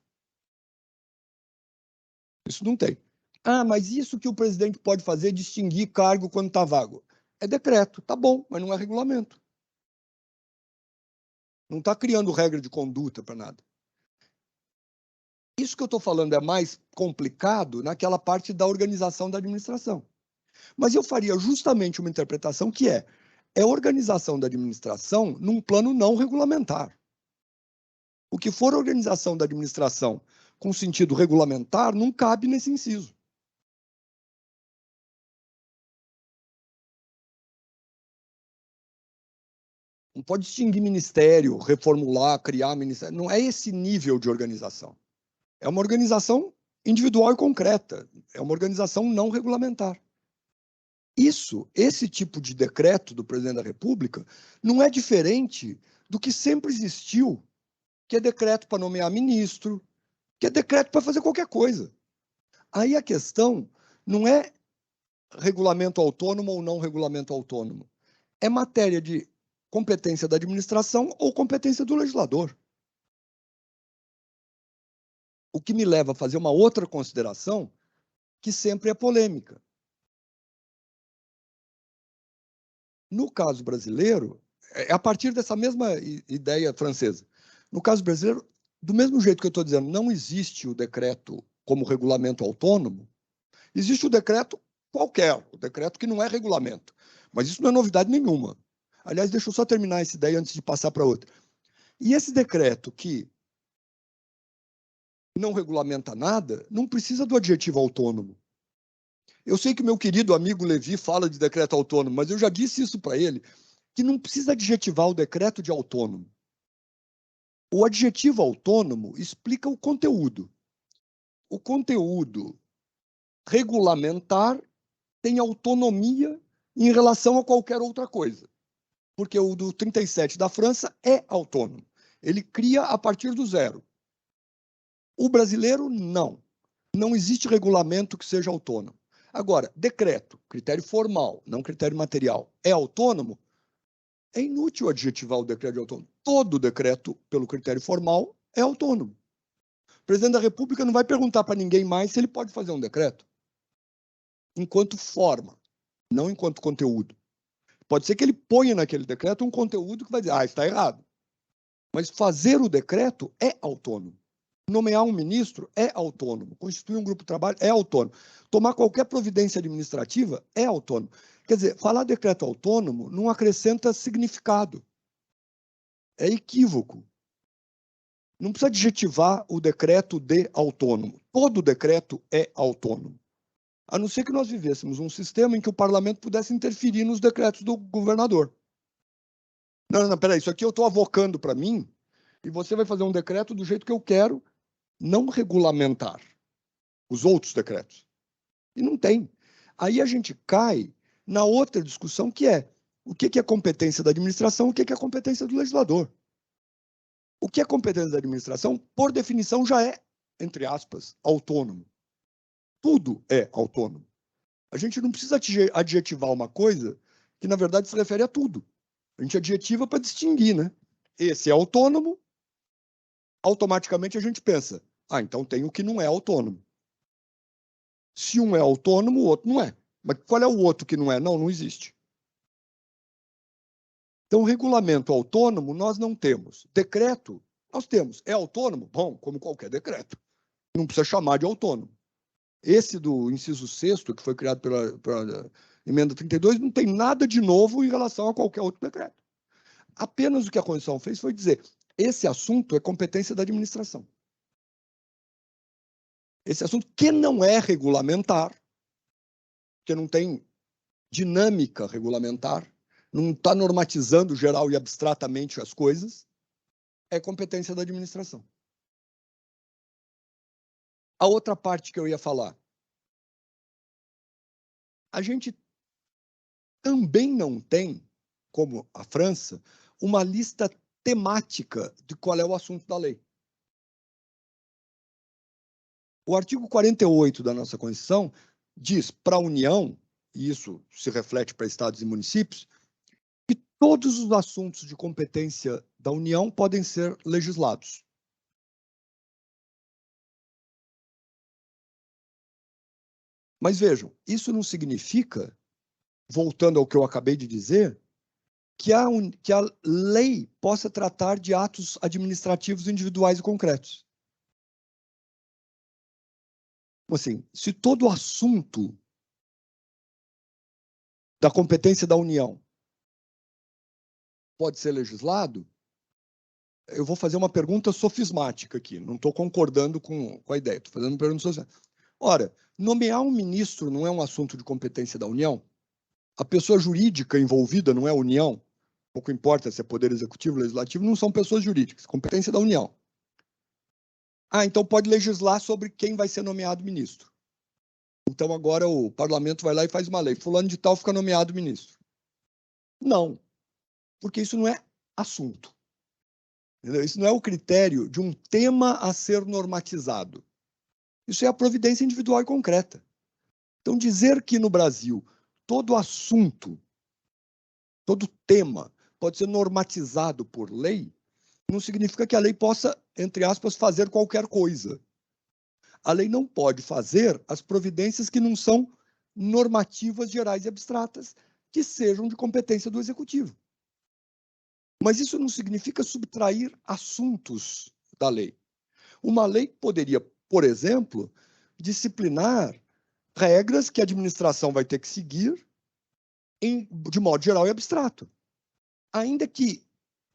Isso não tem. Ah, mas isso que o presidente pode fazer, distinguir cargo quando está vago. É decreto, tá bom, mas não é regulamento. Não está criando regra de conduta para nada. Isso que eu estou falando é mais complicado naquela parte da organização da administração. Mas eu faria justamente uma interpretação que é organização da administração num plano não regulamentar. O que for organização da administração com sentido regulamentar não cabe nesse inciso. Não pode distinguir ministério, reformular, criar ministério. Não é esse nível de organização. É uma organização individual e concreta. É uma organização não regulamentar. Esse tipo de decreto do presidente da República não é diferente do que sempre existiu, que é decreto para nomear ministro, que é decreto para fazer qualquer coisa. Aí a questão não é regulamento autônomo ou não regulamento autônomo. É matéria de competência da administração ou competência do legislador. O que me leva a fazer uma outra consideração, que sempre é polêmica. No caso brasileiro, é a partir dessa mesma ideia francesa. No caso brasileiro, do mesmo jeito que eu estou dizendo, não existe o decreto como regulamento autônomo, existe o decreto qualquer, o decreto que não é regulamento. Mas isso não é novidade nenhuma. Aliás, deixa eu só terminar essa ideia antes de passar para outra. E esse decreto que não regulamenta nada, não precisa do adjetivo autônomo. Eu sei que meu querido amigo Levi fala de decreto autônomo, mas eu já disse isso para ele, que não precisa adjetivar o decreto de autônomo. O adjetivo autônomo explica o conteúdo. O conteúdo regulamentar tem autonomia em relação a qualquer outra coisa, porque o do 37 da França é autônomo. Ele cria a partir do zero. O brasileiro, não. Não existe regulamento que seja autônomo. Agora, decreto, critério formal, não critério material, é autônomo? É inútil adjetivar o decreto de autônomo. Todo decreto, pelo critério formal, é autônomo. O presidente da República não vai perguntar para ninguém mais se ele pode fazer um decreto. Enquanto forma, não enquanto conteúdo. Pode ser que ele ponha naquele decreto um conteúdo que vai dizer, está errado. Mas fazer o decreto é autônomo. Nomear um ministro é autônomo. Constituir um grupo de trabalho é autônomo. Tomar qualquer providência administrativa é autônomo. Quer dizer, falar decreto autônomo não acrescenta significado. É equívoco. Não precisa adjetivar o decreto de autônomo. Todo decreto é autônomo. A não ser que nós vivêssemos um sistema em que o parlamento pudesse interferir nos decretos do governador. Não, peraí, isso aqui eu estou avocando para mim e você vai fazer um decreto do jeito que eu quero, não regulamentar os outros decretos. E não tem. Aí a gente cai na outra discussão que é o que é competência da administração, o que é competência do legislador. O que é competência da administração, por definição, já é, entre aspas, autônomo. Tudo é autônomo. A gente não precisa adjetivar uma coisa que, na verdade, se refere a tudo. A gente adjetiva para distinguir, né? Esse é autônomo, automaticamente a gente pensa, então tem o que não é autônomo. Se um é autônomo, o outro não é. Mas qual é o outro que não é? Não existe. Então, regulamento autônomo nós não temos. Decreto, nós temos. É autônomo? Bom, como qualquer decreto. Não precisa chamar de autônomo. Esse do inciso 6º, que foi criado pela emenda 32, não tem nada de novo em relação a qualquer outro decreto. Apenas o que a Constituição fez foi dizer, esse assunto é competência da administração. Esse assunto que não é regulamentar, que não tem dinâmica regulamentar, não está normatizando geral e abstratamente as coisas, é competência da administração. a outra parte que eu ia falar. A gente também não tem, como a França, uma lista temática de qual é o assunto da lei. O artigo 48 da nossa Constituição diz para a União, e isso se reflete para estados e municípios, que todos os assuntos de competência da União podem ser legislados. Mas vejam, isso não significa, voltando ao que eu acabei de dizer, que a lei possa tratar de atos administrativos individuais e concretos. Assim, se todo assunto da competência da União pode ser legislado, eu vou fazer uma pergunta sofismática aqui, não estou concordando com a ideia, estou fazendo uma pergunta sofismática. Ora, nomear um ministro não é um assunto de competência da União? A pessoa jurídica envolvida não é a União? Pouco importa se é Poder Executivo, Legislativo, não são pessoas jurídicas, competência da União. Ah, então pode legislar sobre quem vai ser nomeado ministro. Então agora o parlamento vai lá e faz uma lei. Fulano de tal fica nomeado ministro. Não, porque isso não é assunto. Entendeu? Isso não é o critério de um tema a ser normatizado. Isso é a providência individual e concreta. Então dizer que no Brasil todo assunto, todo tema pode ser normatizado por lei, não significa que a lei possa, entre aspas, fazer qualquer coisa. A lei não pode fazer as providências que não são normativas gerais e abstratas, que sejam de competência do Executivo. Mas isso não significa subtrair assuntos da lei. Uma lei poderia, por exemplo, disciplinar regras que a administração vai ter que seguir de modo geral e abstrato. Ainda que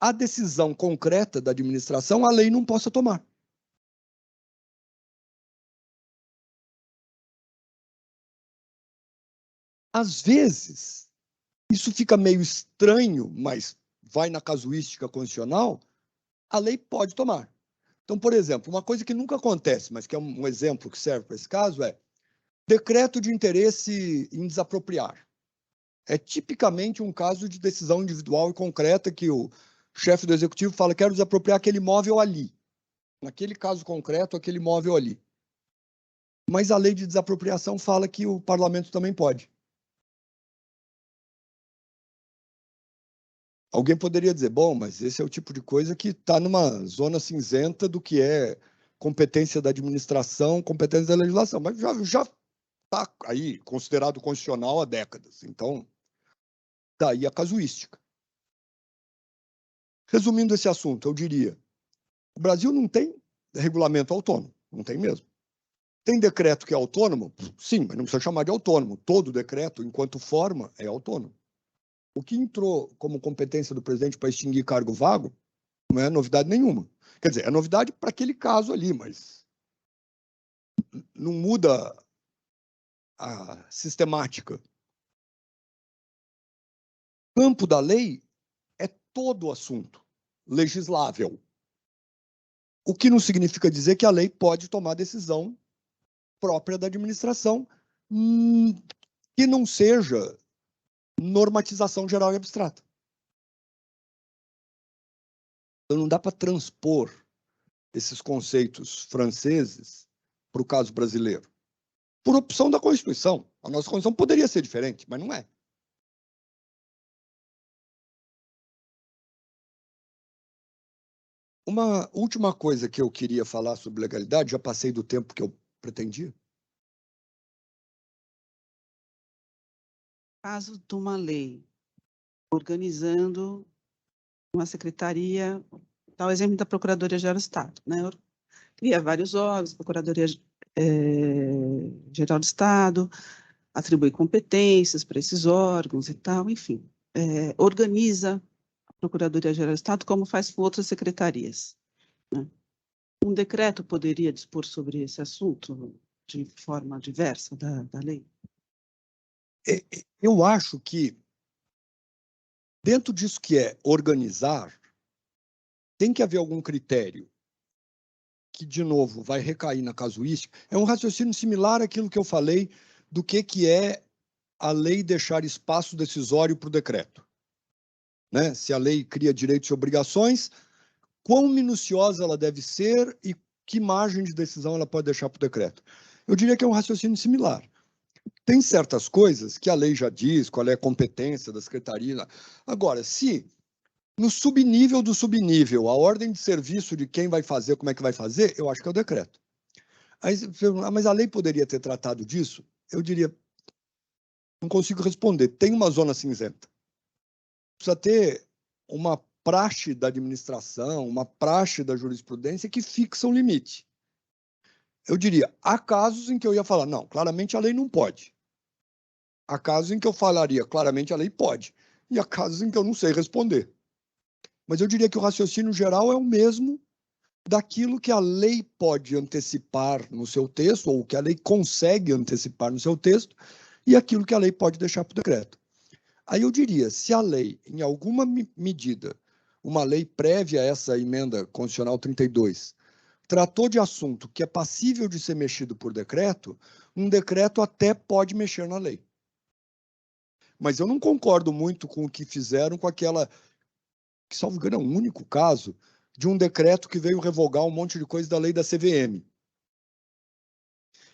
a decisão concreta da administração a lei não possa tomar. Às vezes, isso fica meio estranho, mas vai na casuística constitucional, a lei pode tomar. Então, por exemplo, uma coisa que nunca acontece, mas que é um exemplo que serve para esse caso, é decreto de interesse em desapropriar. É tipicamente um caso de decisão individual e concreta que o chefe do executivo fala: quero desapropriar aquele imóvel ali. Naquele caso concreto, aquele imóvel ali. Mas a lei de desapropriação fala que o parlamento também pode. Alguém poderia dizer, bom, mas esse é o tipo de coisa que está numa zona cinzenta do que é competência da administração, competência da legislação, mas já está aí considerado constitucional há décadas. Então, daí a casuística. Resumindo esse assunto, eu diria, o Brasil não tem regulamento autônomo, não tem mesmo. Tem decreto que é autônomo? Sim, mas não precisa chamar de autônomo. Todo decreto, enquanto forma, é autônomo. O que entrou como competência do presidente para extinguir cargo vago não é novidade nenhuma. Quer dizer, é novidade para aquele caso ali, mas não muda a sistemática. O campo da lei é todo o assunto legislável. O que não significa dizer que a lei pode tomar decisão própria da administração que não seja normatização geral e abstrata. Então não dá para transpor esses conceitos franceses para o caso brasileiro. Por opção da Constituição. A nossa Constituição poderia ser diferente, mas não é. Uma última coisa que eu queria falar sobre legalidade, já passei do tempo que eu pretendia. Caso de uma lei organizando uma secretaria, tal exemplo da Procuradoria-Geral do Estado, né? Cria vários órgãos, Procuradoria-Geral do Estado, atribui competências para esses órgãos e tal, enfim. Organiza a Procuradoria-Geral do Estado como faz com outras secretarias, né? Um decreto poderia dispor sobre esse assunto de forma diversa da lei? Eu acho que, dentro disso que é organizar, tem que haver algum critério que, de novo, vai recair na casuística, é um raciocínio similar àquilo que eu falei do que é a lei deixar espaço decisório para o decreto. Né? Se a lei cria direitos e obrigações, quão minuciosa ela deve ser e que margem de decisão ela pode deixar para o decreto. Eu diria que é um raciocínio similar. Tem certas coisas que a lei já diz, qual é a competência da secretaria. Agora, se no subnível do subnível, a ordem de serviço de quem vai fazer, como é que vai fazer, eu acho que é o decreto. Aí, mas a lei poderia ter tratado disso? Eu diria, não consigo responder. Tem uma zona cinzenta. Precisa ter uma praxe da administração, uma praxe da jurisprudência que fixa o limite. Eu diria, há casos em que eu ia falar, não, claramente a lei não pode. Há casos em que eu falaria, claramente a lei pode. E há casos em que eu não sei responder. Mas eu diria que o raciocínio geral é o mesmo daquilo que a lei pode antecipar no seu texto, ou que a lei consegue antecipar no seu texto, e aquilo que a lei pode deixar para o decreto. Aí eu diria, se a lei, em alguma medida, uma lei prévia a essa emenda constitucional 32, tratou de assunto que é passível de ser mexido por decreto, um decreto até pode mexer na lei. Mas eu não concordo muito com o que fizeram com aquela, que salvo engano é o único caso, de um decreto que veio revogar um monte de coisa da lei da CVM.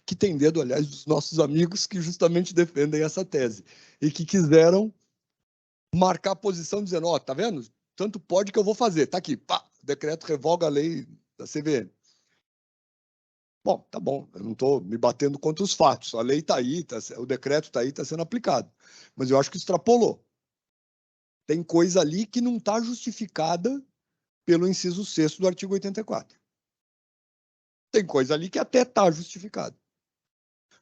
Que tem dedo, aliás, dos nossos amigos que justamente defendem essa tese. E que quiseram marcar a posição dizendo, ó, tá vendo? Tanto pode que eu vou fazer. Tá aqui, pá, o decreto revoga a lei da CVM. Bom, tá bom, eu não estou me batendo contra os fatos. A lei está aí, o decreto está aí, está sendo aplicado. Mas eu acho que extrapolou. Tem coisa ali que não está justificada pelo inciso 6º do artigo 84. Tem coisa ali que até está justificada.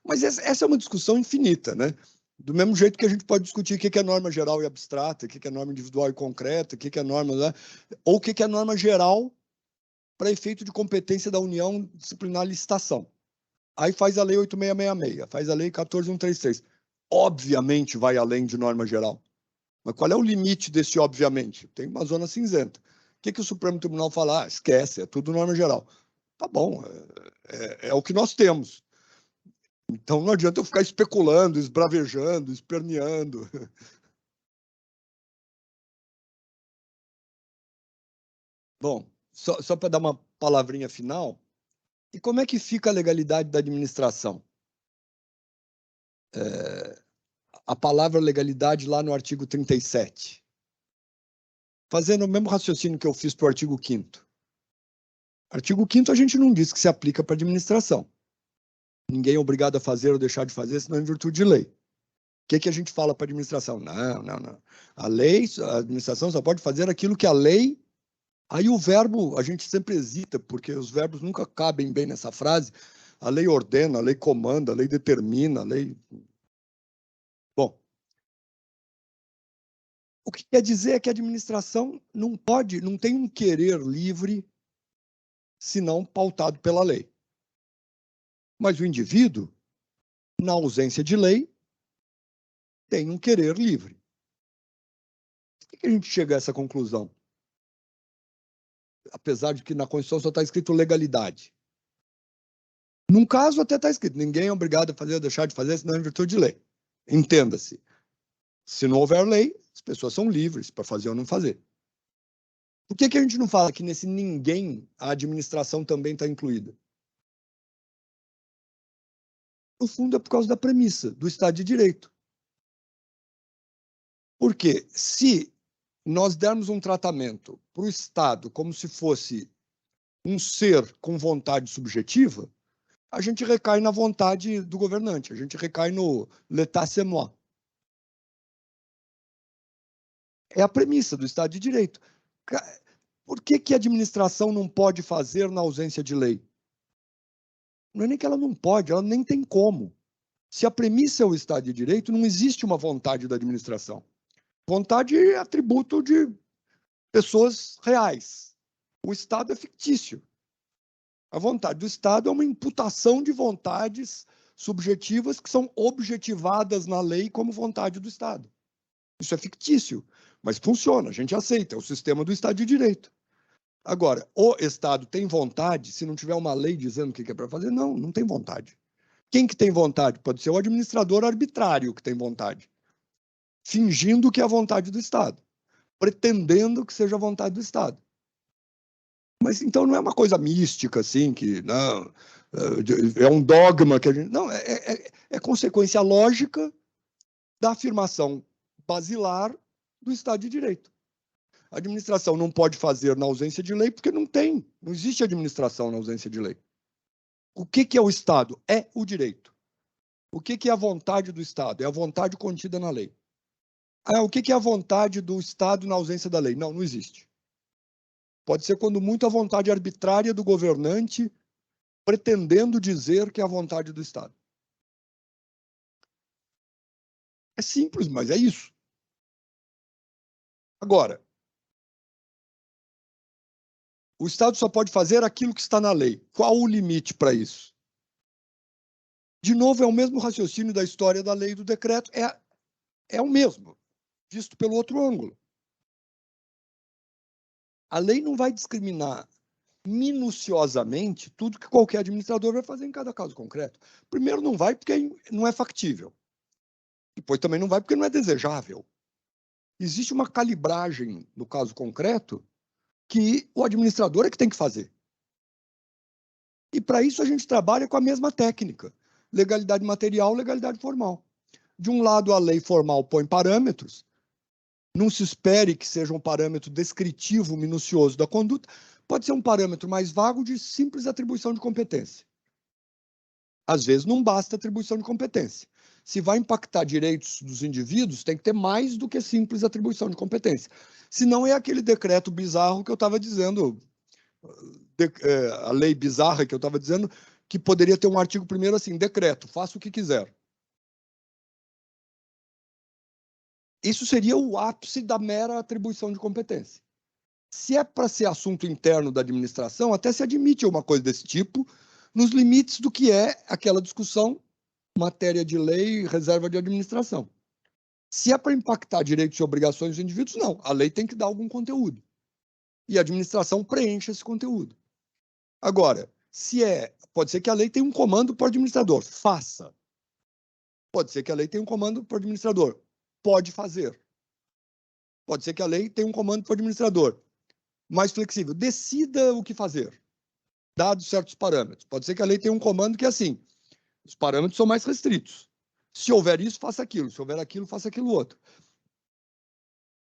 Mas essa é uma discussão infinita, né? Do mesmo jeito que a gente pode discutir o que é norma geral e abstrata, o que é norma individual e concreta, o que é norma, né? Ou o que é norma geral para efeito de competência da União disciplinar licitação. Aí faz a lei 8666, faz a lei 14133. Obviamente vai além de norma geral. Mas qual é o limite desse obviamente? Tem uma zona cinzenta. O que o Supremo Tribunal fala? Ah, esquece, é tudo norma geral. Tá bom, é o que nós temos. Então não adianta eu ficar especulando, esbravejando, esperneando. Bom, só para dar uma palavrinha final, e como é que fica a legalidade da administração? A palavra legalidade lá no artigo 37. Fazendo o mesmo raciocínio que eu fiz para o artigo 5º. Artigo 5º a gente não diz que se aplica para a administração. Ninguém é obrigado a fazer ou deixar de fazer, senão em virtude de lei. O que a gente fala para a administração? Não. A lei, a administração só pode fazer aquilo que a lei... Aí o verbo, a gente sempre hesita, porque os verbos nunca cabem bem nessa frase. A lei ordena, a lei comanda, a lei determina, a lei... Bom, o que quer dizer é que a administração não pode, não tem um querer livre, senão pautado pela lei. Mas o indivíduo, na ausência de lei, tem um querer livre. Por que a gente chega a essa conclusão? Apesar de que na Constituição só está escrito legalidade. Num caso até está escrito, ninguém é obrigado a fazer ou deixar de fazer, senão em virtude de lei. Entenda-se. Se não houver lei, as pessoas são livres para fazer ou não fazer. Por que a gente não fala que nesse ninguém a administração também está incluída? No fundo é por causa da premissa do Estado de Direito. Porque se nós dermos um tratamento para o Estado como se fosse um ser com vontade subjetiva, a gente recai na vontade do governante, a gente recai no l'état c'est moi. É a premissa do Estado de Direito. Por que a administração não pode fazer na ausência de lei? Não é nem que ela não pode, ela nem tem como. Se a premissa é o Estado de Direito, não existe uma vontade da administração. Vontade é atributo de pessoas reais. O Estado é fictício. A vontade do Estado é uma imputação de vontades subjetivas que são objetivadas na lei como vontade do Estado. Isso é fictício, mas funciona, a gente aceita, é o sistema do Estado de Direito. Agora, o Estado tem vontade, se não tiver uma lei dizendo o que é para fazer? Não, não tem vontade. Quem que tem vontade? Pode ser o administrador arbitrário que tem vontade, fingindo que é a vontade do Estado, pretendendo que seja a vontade do Estado. Mas então não é uma coisa mística, assim, que não, é um dogma que a gente. Não, é consequência lógica da afirmação basilar do Estado de Direito. A administração não pode fazer na ausência de lei porque não tem, não existe administração na ausência de lei. O que é o Estado? É o direito. O que é a vontade do Estado? É a vontade contida na lei. O que é a vontade do Estado na ausência da lei? Não, não existe. Pode ser, quando muito, a vontade arbitrária do governante pretendendo dizer que é a vontade do Estado. É simples, mas é isso. Agora, o Estado só pode fazer aquilo que está na lei. Qual o limite para isso? De novo, é o mesmo raciocínio da história da lei e do decreto. É o mesmo, visto pelo outro ângulo. A lei não vai discriminar minuciosamente tudo que qualquer administrador vai fazer em cada caso concreto. Primeiro, não vai porque não é factível. Depois também não vai porque não é desejável. Existe uma calibragem no caso concreto que o administrador é que tem que fazer. E para isso a gente trabalha com a mesma técnica: legalidade material, legalidade formal. De um lado, a lei formal põe parâmetros, não se espere que seja um parâmetro descritivo, minucioso da conduta, pode ser um parâmetro mais vago de simples atribuição de competência. Às vezes não basta atribuição de competência. Se vai impactar direitos dos indivíduos, tem que ter mais do que simples atribuição de competência. Senão é aquele decreto bizarro que eu estava dizendo, a lei bizarra que eu estava dizendo, que poderia ter um artigo primeiro assim: decreto, faça o que quiser. Isso seria o ápice da mera atribuição de competência. Se é para ser assunto interno da administração, até se admite uma coisa desse tipo, nos limites do que é aquela discussão, matéria de lei, reserva de administração. Se é para impactar direitos e obrigações dos indivíduos, não. A lei tem que dar algum conteúdo. E a administração preenche esse conteúdo. Agora, pode ser que a lei tenha um comando para o administrador: faça. Pode ser que a lei tenha um comando para o administrador: pode fazer. Pode ser que a lei tenha um comando para o administrador mais flexível: decida o que fazer, dados certos parâmetros. Pode ser que a lei tenha um comando que é assim: os parâmetros são mais restritos. Se houver isso, faça aquilo. Se houver aquilo, faça aquilo outro.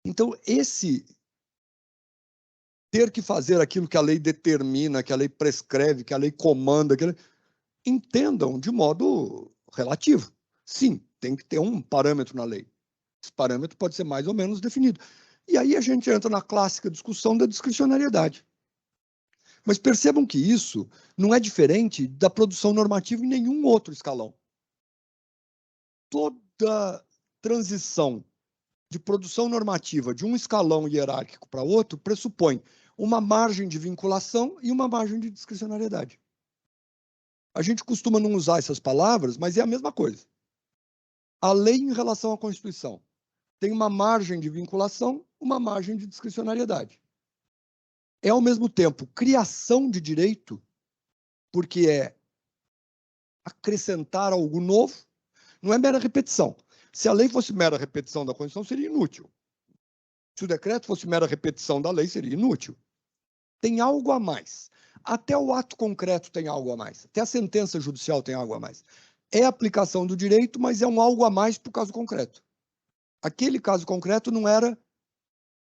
Então, esse ter que fazer aquilo que a lei determina, que a lei prescreve, que a lei comanda, entendam de modo relativo. Sim, tem que ter um parâmetro na lei. Esse parâmetro pode ser mais ou menos definido. E aí a gente entra na clássica discussão da discricionariedade. Mas percebam que isso não é diferente da produção normativa em nenhum outro escalão. Toda transição de produção normativa de um escalão hierárquico para outro pressupõe uma margem de vinculação e uma margem de discricionariedade. A gente costuma não usar essas palavras, mas é a mesma coisa. A lei, em relação à Constituição, tem uma margem de vinculação, uma margem de discricionariedade. É, ao mesmo tempo, criação de direito, porque é acrescentar algo novo, não é mera repetição. Se a lei fosse mera repetição da Constituição, seria inútil. Se o decreto fosse mera repetição da lei, seria inútil. Tem algo a mais. Até o ato concreto tem algo a mais. Até a sentença judicial tem algo a mais. É aplicação do direito, mas é um algo a mais para o caso concreto. Aquele caso concreto não era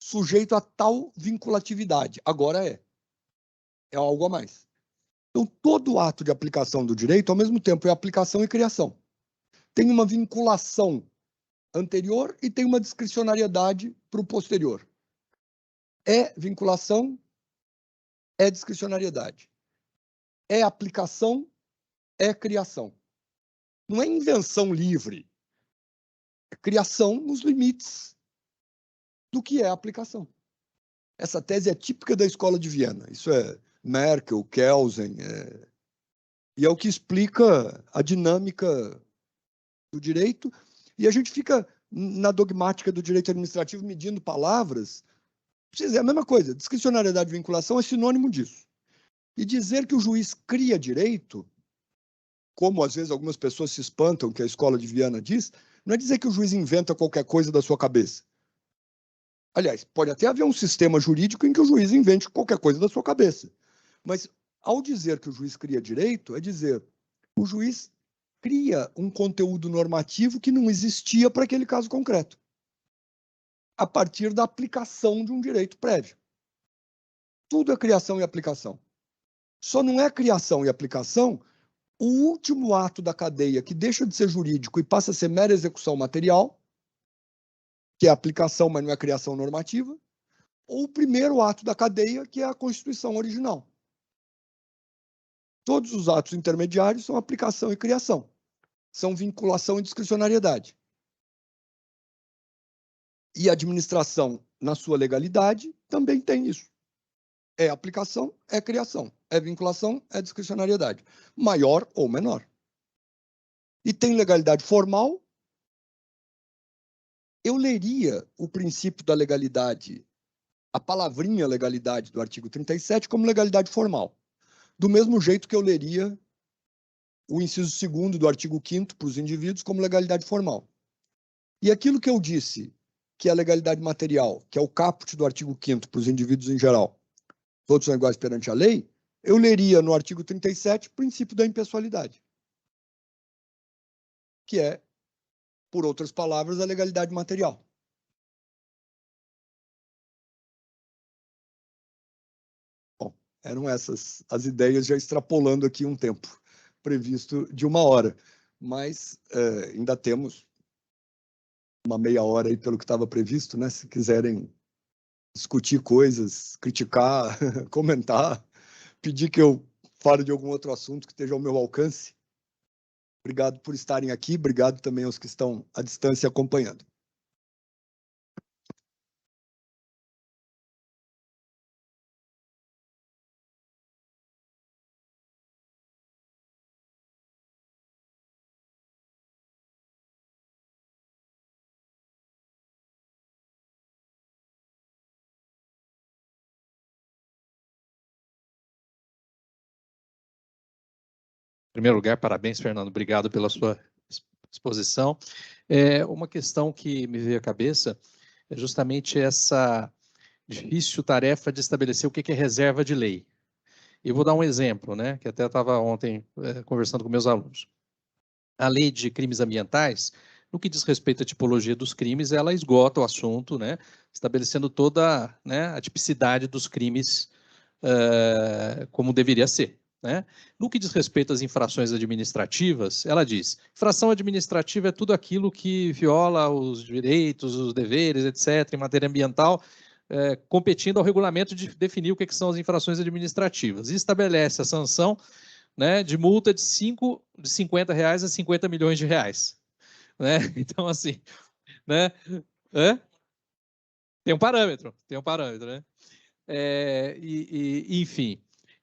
sujeito a tal vinculatividade. Agora é. É algo a mais. Então, todo ato de aplicação do direito, ao mesmo tempo, é aplicação e criação. Tem uma vinculação anterior e tem uma discricionariedade para o posterior. É vinculação, é discricionariedade. É aplicação, é criação. Não é invenção livre. É criação nos limites do que é aplicação. Essa tese é típica da escola de Viena. Isso é Merkel, Kelsen, e é o que explica a dinâmica do direito. E a gente fica na dogmática do direito administrativo medindo palavras, É a mesma coisa. Discricionariedade e vinculação é sinônimo disso. E dizer que o juiz cria direito, como às vezes algumas pessoas se espantam que a escola de Viana diz, não é dizer que o juiz inventa qualquer coisa da sua cabeça. Aliás, pode até haver um sistema jurídico em que o juiz invente qualquer coisa da sua cabeça. Mas, ao dizer que o juiz cria direito, é dizer que o juiz cria um conteúdo normativo que não existia para aquele caso concreto, a partir da aplicação de um direito prévio. Tudo é criação e aplicação. Só não é criação e aplicação o último ato da cadeia que deixa de ser jurídico e passa a ser mera execução material, que é aplicação, mas não é criação normativa, ou o primeiro ato da cadeia, que é a Constituição original. Todos os atos intermediários são aplicação e criação, são vinculação e discricionariedade. E a administração, na sua legalidade, também tem isso. É aplicação, é criação. É vinculação, é discricionariedade. Maior ou menor. E tem legalidade formal. Eu leria o princípio da legalidade, a palavrinha legalidade do artigo 37 como legalidade formal. Do mesmo jeito que eu leria o inciso 2º do artigo 5º para os indivíduos como legalidade formal. E aquilo que eu disse, que é a legalidade material, que é o caput do artigo 5º para os indivíduos em geral, todos são iguais perante a lei, eu leria no artigo 37 o princípio da impessoalidade, que é, por outras palavras, a legalidade material. Bom, eram essas as ideias, já extrapolando aqui um tempo previsto de 1 hora, mas ainda temos uma meia hora aí pelo que estava previsto, né? Se quiserem discutir coisas, criticar, comentar, pedir que eu fale de algum outro assunto que esteja ao meu alcance. Obrigado por estarem aqui, obrigado também aos que estão à distância acompanhando. Em primeiro lugar, parabéns, Fernando. Obrigado pela sua exposição. Uma questão que me veio à cabeça é justamente essa difícil tarefa de estabelecer o que é reserva de lei. E vou dar um exemplo, né, que até estava ontem conversando com meus alunos. A lei de crimes ambientais, no que diz respeito à tipologia dos crimes, ela esgota o assunto, né, estabelecendo toda, né, a tipicidade dos crimes como deveria ser. Né? No que diz respeito às infrações administrativas, ela diz: infração administrativa é tudo aquilo que viola os direitos, os deveres, etc., em matéria ambiental, competindo ao regulamento de definir o que são as infrações administrativas. E estabelece a sanção, né, de multa de R$50 a R$50 milhões. Né? Então, assim, né? Tem um parâmetro, né? Enfim,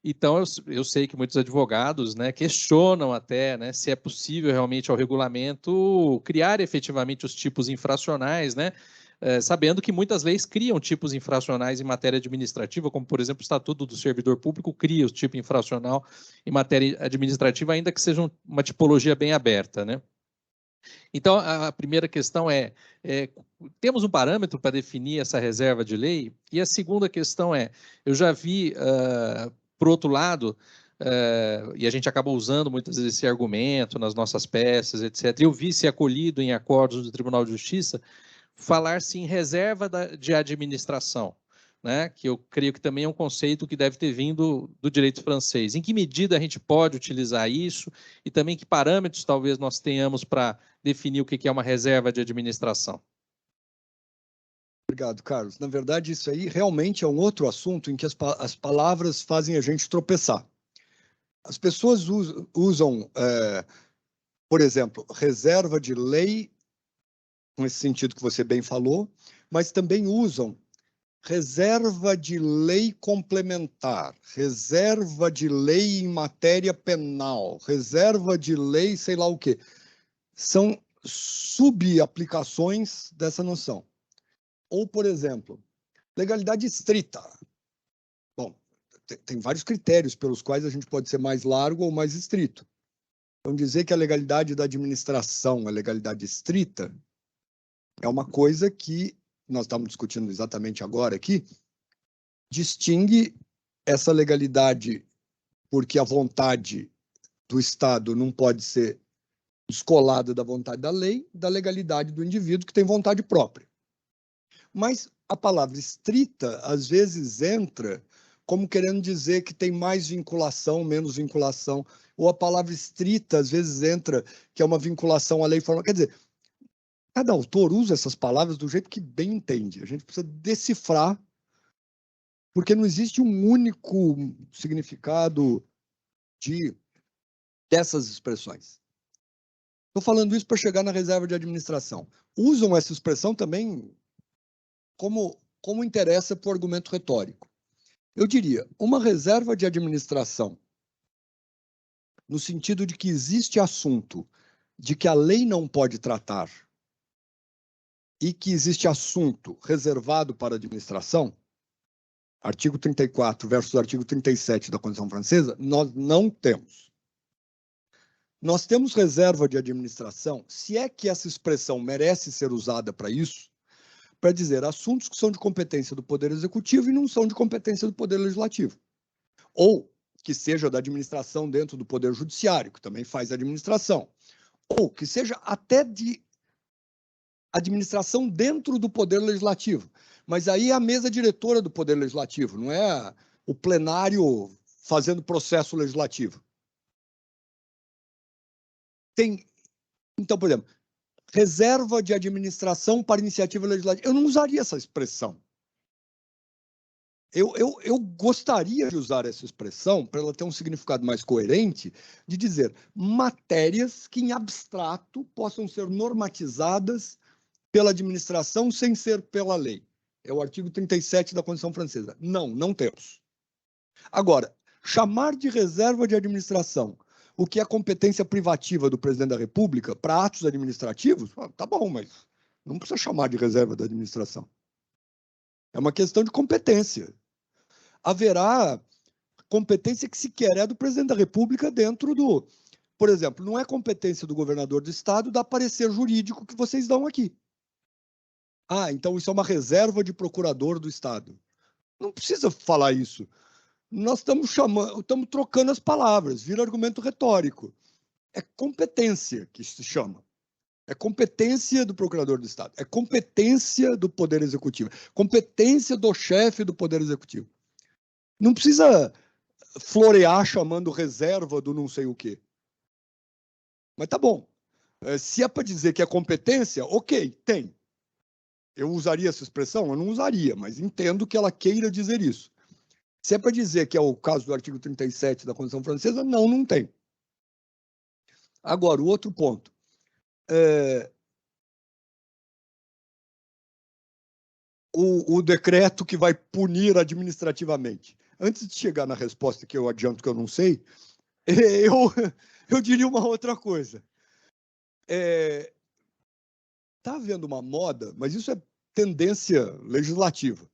então eu sei que muitos advogados, né, questionam até, né, se é possível realmente ao regulamento criar efetivamente os tipos infracionais, né, sabendo que muitas leis criam tipos infracionais em matéria administrativa, como por exemplo o Estatuto do Servidor Público cria o tipo infracional em matéria administrativa, ainda que seja uma tipologia bem aberta, né? Então, a primeira questão temos um parâmetro para definir essa reserva de lei? E a segunda questão eu já vi, por outro lado, e a gente acaba usando muitas vezes esse argumento nas nossas peças, etc., eu vi ser acolhido em acordos do Tribunal de Justiça, falar-se em reserva de administração. Né, que eu creio que também é um conceito que deve ter vindo do direito francês. Em que medida a gente pode utilizar isso e também que parâmetros talvez nós tenhamos para definir o que é uma reserva de administração? Obrigado, Carlos. Na verdade, isso aí realmente é um outro assunto em que as palavras fazem a gente tropeçar. As pessoas usam, por exemplo, reserva de lei, nesse sentido que você bem falou, mas também usam reserva de lei complementar, reserva de lei em matéria penal, reserva de lei sei lá o quê. São subaplicações dessa noção. Ou, por exemplo, Legalidade estrita. Bom, tem vários critérios pelos quais a gente pode ser mais largo ou mais estrito. Então, dizer que a legalidade da administração é legalidade estrita é uma coisa que nós estamos discutindo exatamente agora aqui, distingue essa legalidade porque a vontade do Estado não pode ser descolada da vontade da lei, da legalidade do indivíduo que tem vontade própria. Mas a palavra estrita, às vezes, entra como querendo dizer que tem mais vinculação, menos vinculação, ou a palavra estrita, às vezes, entra que é uma vinculação à lei formal. Quer dizer, cada autor usa essas palavras do jeito que bem entende. A gente precisa decifrar, porque não existe um único significado dessas expressões. Estou falando isso para chegar na reserva de administração. Usam essa expressão também como interessa para o argumento retórico. Eu diria, uma reserva de administração, no sentido de que existe assunto de que a lei não pode tratar e que existe assunto reservado para a administração, artigo 34 versus artigo 37 da Constituição Francesa, nós não temos. Nós temos reserva de administração, se é que essa expressão merece ser usada para isso, para dizer assuntos que são de competência do Poder Executivo e não são de competência do Poder Legislativo. Ou que seja da administração dentro do Poder Judiciário, que também faz administração. Ou que seja até de administração dentro do Poder Legislativo. Mas aí é a mesa diretora do Poder Legislativo, não é o plenário fazendo processo legislativo. Então, por exemplo, reserva de administração para iniciativa legislativa. Eu não usaria essa expressão. Eu gostaria de usar essa expressão para ela ter um significado mais coerente, de dizer matérias que, em abstrato, possam ser normatizadas pela administração sem ser pela lei. É o artigo 37 da Constituição Francesa. Não temos. Agora, chamar de reserva de administração o que é competência privativa do presidente da República para atos administrativos, tá bom, mas não precisa chamar de reserva da administração. É uma questão de competência. Haverá competência que sequer é do presidente da República dentro do... Por exemplo, não é competência do governador do estado dar parecer jurídico que vocês dão aqui. Ah, então isso é uma reserva de procurador do estado. Não precisa falar isso. Nós estamos trocando as palavras, vira argumento retórico. É competência que se chama. É competência do procurador do estado. É competência do Poder Executivo. Competência do chefe do Poder Executivo. Não precisa florear chamando reserva do não sei o quê. Mas tá bom. Se é para dizer que é competência, ok, tem. Eu usaria essa expressão? Eu não usaria, mas entendo que ela queira dizer isso. Se é para dizer que é o caso do artigo 37 da Constituição Francesa, não tem. Agora, o outro ponto. O decreto que vai punir administrativamente. Antes de chegar na resposta que eu adianto que eu não sei, eu diria uma outra coisa. Está havendo uma moda, mas isso é tendência legislativa,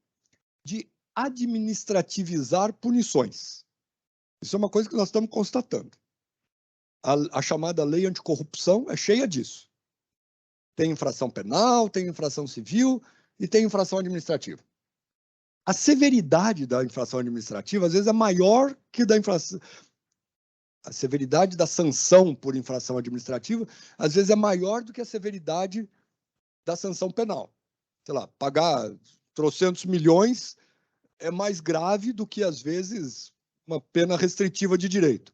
de administrativizar punições. Isso é uma coisa que nós estamos constatando. A chamada lei anticorrupção é cheia disso. Tem infração penal, tem infração civil e tem infração administrativa. A severidade da infração administrativa, às vezes, é maior que da infração. A severidade da sanção por infração administrativa, às vezes, é maior do que a severidade da sanção penal. Sei lá, pagar trocentos milhões é mais grave do que, às vezes, uma pena restritiva de direito.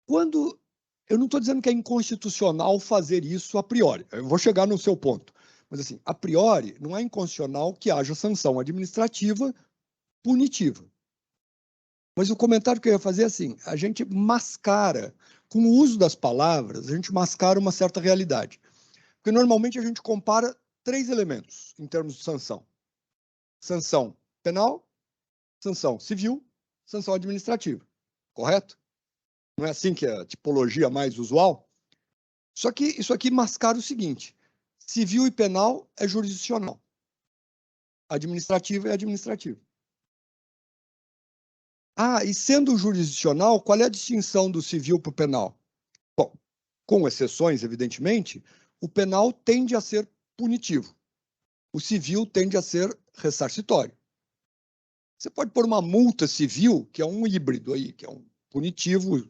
Quando... Eu não estou dizendo que é inconstitucional fazer isso a priori. Eu vou chegar no seu ponto. Mas, assim, a priori, não é inconstitucional que haja sanção administrativa punitiva. Mas o comentário que eu ia fazer é assim, a gente mascara, com o uso das palavras, a gente mascara uma certa realidade. Porque, normalmente, a gente compara 3 elementos em termos de sanção. Sanção penal, sanção civil, sanção administrativa. Correto? Não é assim que é a tipologia mais usual? Só que isso aqui mascara o seguinte: civil e penal é jurisdicional. administrativa é administrativa. Ah, e sendo jurisdicional, qual é a distinção do civil para o penal? Bom, com exceções, evidentemente, o penal tende a ser punitivo. O civil tende a ser ressarcitório. Você pode pôr uma multa civil, que é um híbrido aí, que é um punitivo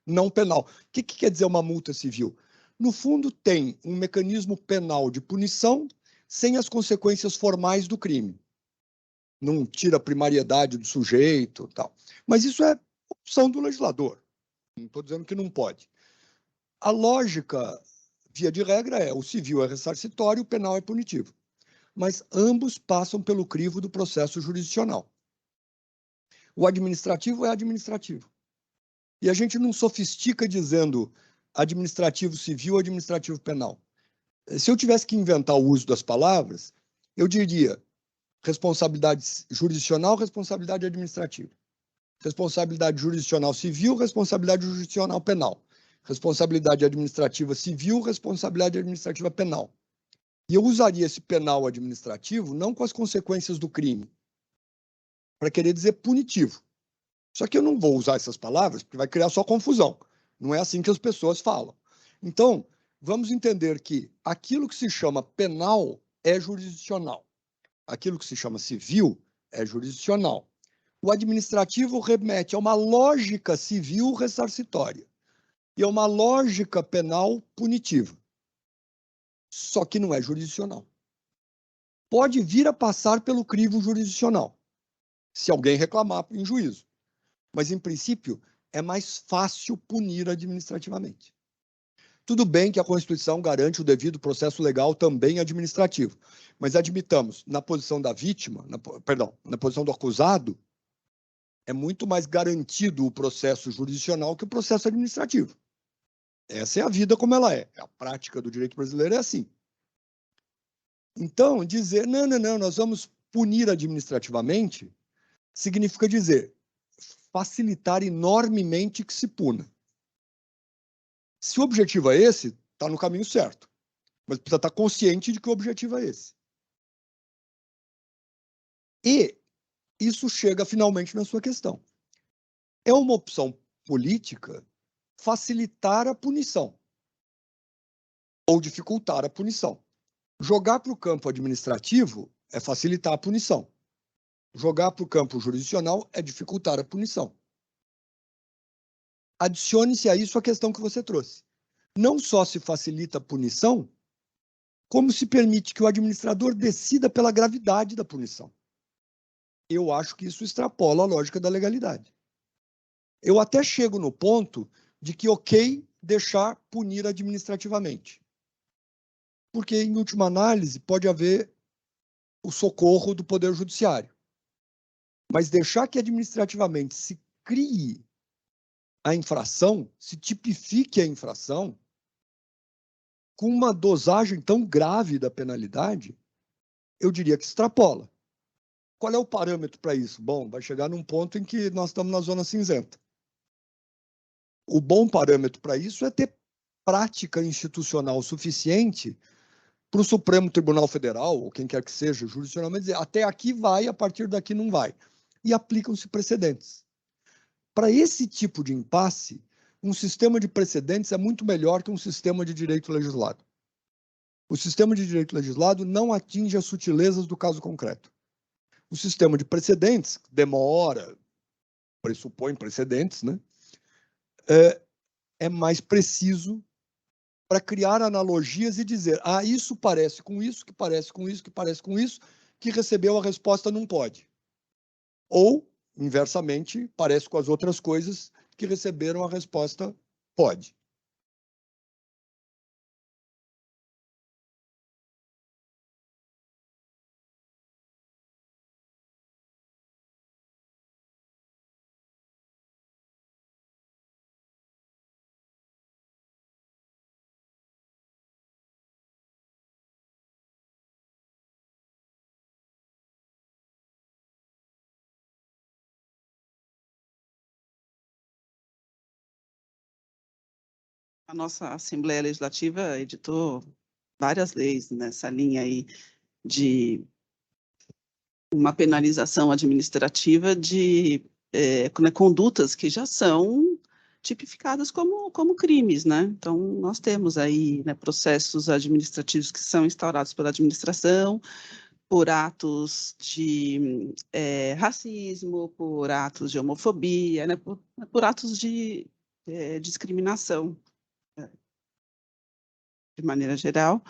não penal. O que quer dizer uma multa civil? No fundo, tem um mecanismo penal de punição sem as consequências formais do crime. Não tira a primariedade do sujeito, tal. Mas isso é opção do legislador. Não estou dizendo que não pode. A lógica, via de regra, é o civil é ressarcitório, o penal é punitivo. Mas ambos passam pelo crivo do processo jurisdicional. O administrativo é administrativo. E a gente não sofistica dizendo administrativo civil, administrativo penal. Se eu tivesse que inventar o uso das palavras, eu diria responsabilidade jurisdicional, responsabilidade administrativa. Responsabilidade jurisdicional civil, responsabilidade jurisdicional penal. Responsabilidade administrativa civil, responsabilidade administrativa penal. E eu usaria esse penal administrativo não com as consequências do crime, para querer dizer punitivo. Só que eu não vou usar essas palavras porque vai criar só confusão. Não é assim que as pessoas falam. Então, vamos entender que aquilo que se chama penal é jurisdicional. Aquilo que se chama civil é jurisdicional. O administrativo remete a uma lógica civil ressarcitória e a uma lógica penal punitiva. Só que não é jurisdicional. Pode vir a passar pelo crivo jurisdicional, se alguém reclamar em juízo. Mas, em princípio, é mais fácil punir administrativamente. Tudo bem que a Constituição garante o devido processo legal também administrativo, mas admitamos, na posição da vítima, na posição do acusado, é muito mais garantido o processo jurisdicional que o processo administrativo. Essa é a vida como ela é. A prática do direito brasileiro é assim. Então, dizer, não, nós vamos punir administrativamente, significa dizer, facilitar enormemente que se puna. Se o objetivo é esse, está no caminho certo. Mas precisa estar consciente de que o objetivo é esse. E isso chega finalmente na sua questão. É uma opção política facilitar a punição ou dificultar a punição. Jogar para o campo administrativo é facilitar a punição. Jogar para o campo jurisdicional é dificultar a punição. Adicione-se a isso a questão que você trouxe. Não só se facilita a punição, como se permite que o administrador decida pela gravidade da punição. Eu acho que isso extrapola a lógica da legalidade. Eu até chego no ponto de que ok deixar punir administrativamente. Porque, em última análise, pode haver o socorro do Poder Judiciário. Mas deixar que administrativamente se crie a infração, se tipifique a infração, com uma dosagem tão grave da penalidade, eu diria que extrapola. Qual é o parâmetro para isso? Bom, vai chegar num ponto em que nós estamos na zona cinzenta. O bom parâmetro para isso é ter prática institucional suficiente para o Supremo Tribunal Federal, ou quem quer que seja, jurisdicionalmente, dizer até aqui vai, a partir daqui não vai. E aplicam-se precedentes. Para esse tipo de impasse, um sistema de precedentes é muito melhor que um sistema de direito legislado. O sistema de direito legislado não atinge as sutilezas do caso concreto. O sistema de precedentes demora, pressupõe precedentes, né? É mais preciso para criar analogias e dizer, isso parece com isso, que parece com isso, que parece com isso, que recebeu a resposta não pode. Ou, inversamente, parece com as outras coisas que receberam a resposta pode. A nossa Assembleia Legislativa editou várias leis nessa linha aí de uma penalização administrativa de condutas que já são tipificadas como crimes, né? Então, nós temos aí, né, processos administrativos que são instaurados pela administração por atos de racismo, por atos de homofobia, né, por atos de discriminação, de maneira geral,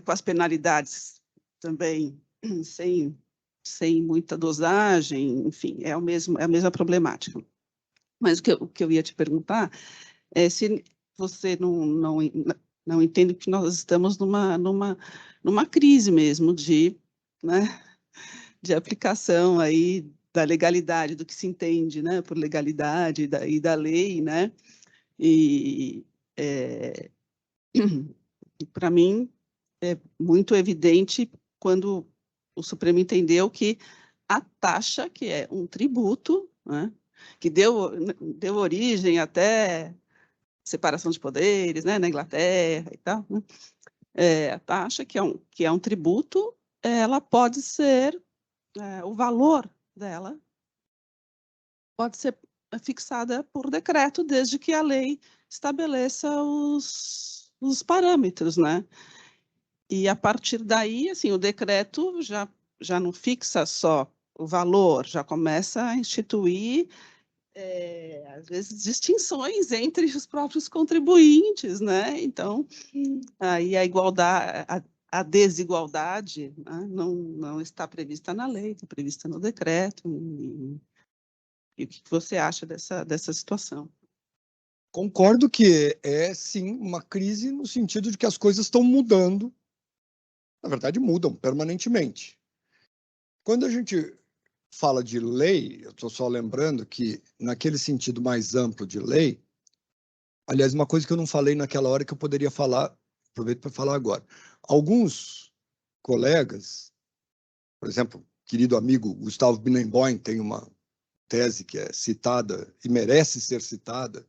com as penalidades também sem muita dosagem, enfim, é a mesma problemática. Mas o que eu ia te perguntar é se você não entende que nós estamos numa crise mesmo né, de aplicação aí da legalidade, do que se entende, né, por legalidade e da lei, né, e para mim é muito evidente quando o Supremo entendeu que a taxa, que é um tributo, né, que deu origem até separação de poderes, né, na Inglaterra e tal, né? A taxa, que é um tributo, ela pode ser, o valor dela pode ser fixada por decreto, desde que a lei estabeleça os parâmetros, né? E a partir daí, assim, o decreto já não fixa só o valor, já começa a instituir às vezes, distinções entre os próprios contribuintes, né? Então, aí a desigualdade, né, não está prevista na lei, está prevista no decreto. E o que você acha dessa situação? Concordo que é, sim, uma crise no sentido de que as coisas estão mudando. Na verdade, mudam permanentemente. Quando a gente fala de lei, eu estou só lembrando que, naquele sentido mais amplo de lei, aliás, uma coisa que eu não falei naquela hora que eu poderia falar, aproveito para falar agora. Alguns colegas, por exemplo, querido amigo Gustavo Binnenboim tem uma tese que é citada e merece ser citada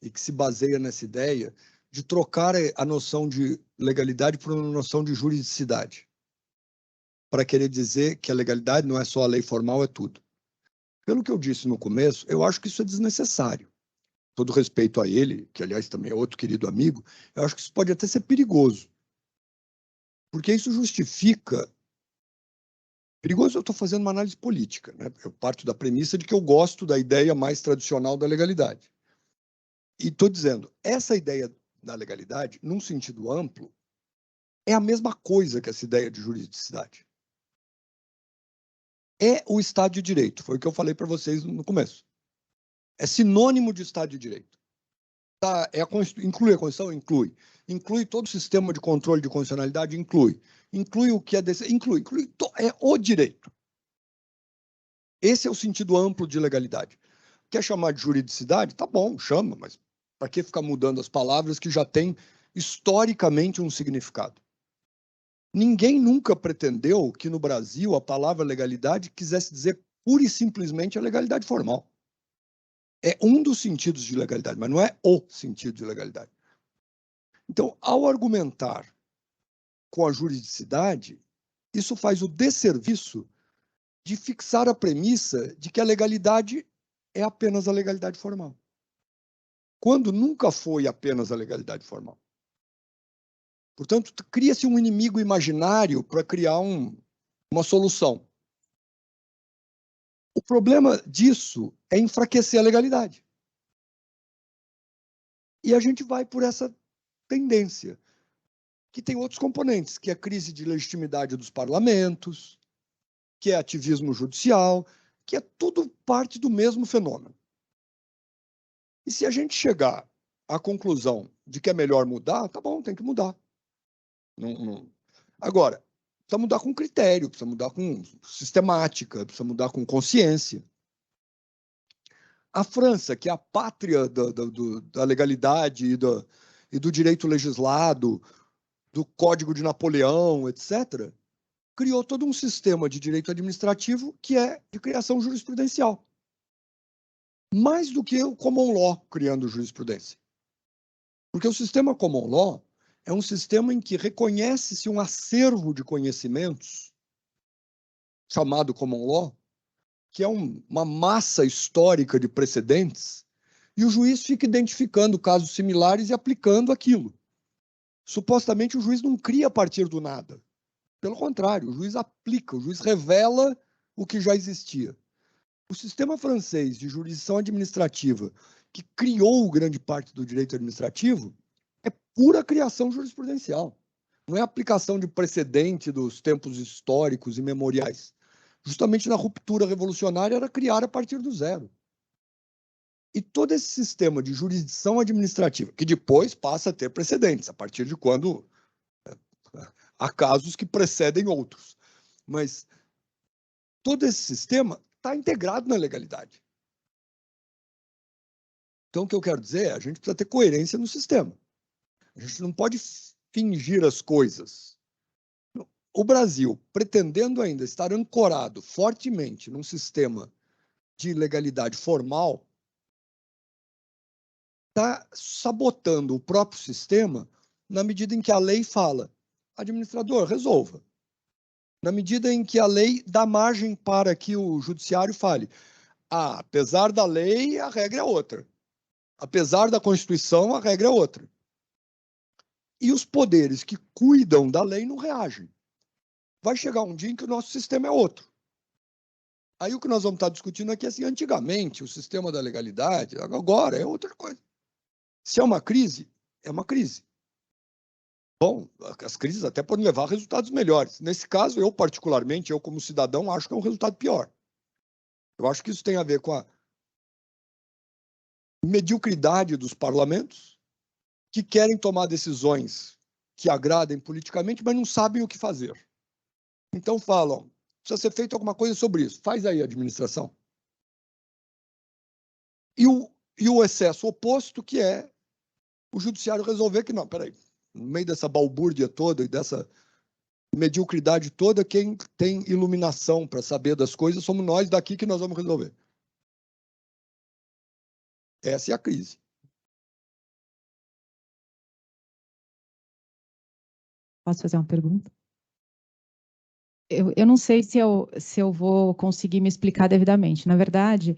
e que se baseia nessa ideia de trocar a noção de legalidade por uma noção de juridicidade, para querer dizer que a legalidade não é só a lei formal, é tudo. Pelo que eu disse no começo, eu acho que isso é desnecessário. Todo respeito a ele, que aliás também é outro querido amigo, eu acho que isso pode até ser perigoso. Porque isso justifica. Perigoso, eu estou fazendo uma análise política, né? Eu parto da premissa de que eu gosto da ideia mais tradicional da legalidade. E estou dizendo, essa ideia da legalidade, num sentido amplo, é a mesma coisa que essa ideia de juridicidade. É o Estado de Direito, foi o que eu falei para vocês no começo. É sinônimo de Estado de Direito. Tá, inclui a Constituição? Inclui. Inclui todo o sistema de controle de constitucionalidade? Inclui. Inclui o que é inclui. É o direito. Esse é o sentido amplo de legalidade. Quer chamar de juridicidade? Tá bom, chama, mas para que ficar mudando as palavras que já têm historicamente um significado? Ninguém nunca pretendeu que no Brasil a palavra legalidade quisesse dizer pura e simplesmente a legalidade formal. É um dos sentidos de legalidade, mas não é o sentido de legalidade. Então, ao argumentar com a juridicidade, isso faz o desserviço de fixar a premissa de que a legalidade é apenas a legalidade formal, quando nunca foi apenas a legalidade formal. Portanto, cria-se um inimigo imaginário para criar uma solução. O problema disso é enfraquecer a legalidade. E a gente vai por essa tendência, que tem outros componentes, que é a crise de legitimidade dos parlamentos, que é ativismo judicial, que é tudo parte do mesmo fenômeno. E se a gente chegar à conclusão de que é melhor mudar, tá bom, tem que mudar. Agora, precisa mudar com critério, precisa mudar com sistemática, precisa mudar com consciência. A França, que é a pátria da legalidade e do direito legislado, do Código de Napoleão, etc., criou todo um sistema de direito administrativo que é de criação jurisprudencial. Mais do que o common law criando jurisprudência. Porque o sistema common law é um sistema em que reconhece-se um acervo de conhecimentos chamado common law, que é uma massa histórica de precedentes, e o juiz fica identificando casos similares e aplicando aquilo. Supostamente, o juiz não cria a partir do nada. Pelo contrário, o juiz aplica, o juiz revela o que já existia. O sistema francês de jurisdição administrativa, que criou grande parte do direito administrativo, é pura criação jurisprudencial. Não é aplicação de precedente dos tempos históricos e memoriais. Justamente na ruptura revolucionária era criar a partir do zero. E todo esse sistema de jurisdição administrativa, que depois passa a ter precedentes, a partir de quando há casos que precedem outros. Mas todo esse sistema está integrado na legalidade. Então, o que eu quero dizer é, a gente precisa ter coerência no sistema. A gente não pode fingir as coisas. O Brasil, pretendendo ainda estar ancorado fortemente num sistema de legalidade formal, está sabotando o próprio sistema na medida em que a lei fala, administrador, resolva. Na medida em que a lei dá margem para que o judiciário fale, apesar da lei, a regra é outra. Apesar da Constituição, a regra é outra. E os poderes que cuidam da lei não reagem. Vai chegar um dia em que o nosso sistema é outro. Aí o que nós vamos estar discutindo aqui é assim, antigamente, o sistema da legalidade, agora é outra coisa. Se é uma crise, é uma crise. Bom, as crises até podem levar a resultados melhores. Nesse caso, eu particularmente, eu como cidadão, acho que é um resultado pior. Eu acho que isso tem a ver com a mediocridade dos parlamentos, que querem tomar decisões que agradem politicamente, mas não sabem o que fazer. Então falam, precisa ser feito alguma coisa sobre isso. Faz aí a administração. E o excesso oposto, que é o judiciário resolver que não, peraí, no meio dessa balbúrdia toda e dessa mediocridade toda, quem tem iluminação para saber das coisas somos nós daqui que nós vamos resolver. Essa é a crise. Posso fazer uma pergunta? Eu não sei se eu vou conseguir me explicar devidamente. Na verdade,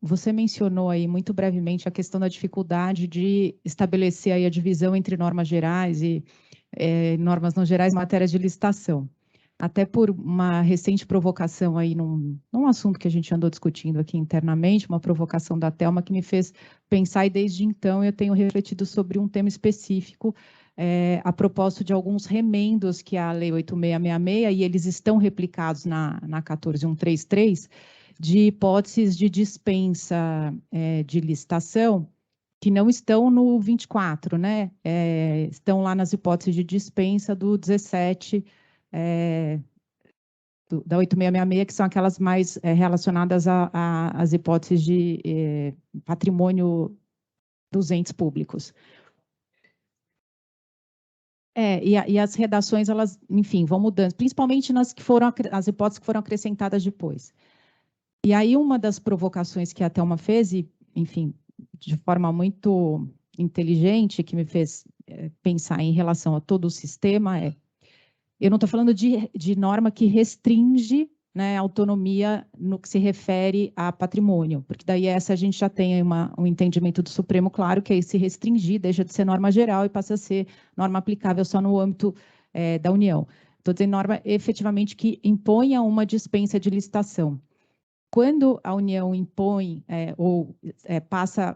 você mencionou aí muito brevemente a questão da dificuldade de estabelecer aí a divisão entre normas gerais e normas não gerais em matéria de licitação. Até por uma recente provocação aí num assunto que a gente andou discutindo aqui internamente, uma provocação da Thelma que me fez pensar, e desde então eu tenho refletido sobre um tema específico, a propósito de alguns remendos que a Lei 8666, e eles estão replicados na 14133, de hipóteses de dispensa de licitação, que não estão no 24, né? Estão lá nas hipóteses de dispensa do 17, da 8666, que são aquelas mais relacionadas às hipóteses de patrimônio dos entes públicos. E as redações, elas, enfim, vão mudando, principalmente as hipóteses que foram acrescentadas depois. E aí, uma das provocações que a Thelma fez, e, enfim, de forma muito inteligente, que me fez pensar em relação a todo o sistema, eu não estou falando de norma que restringe, né, a autonomia no que se refere a patrimônio, porque daí essa a gente já tem um entendimento do Supremo, claro, que aí se restringir, deixa de ser norma geral e passa a ser norma aplicável só no âmbito da União. Estou dizendo norma efetivamente que imponha uma dispensa de licitação. Quando a União impõe passa,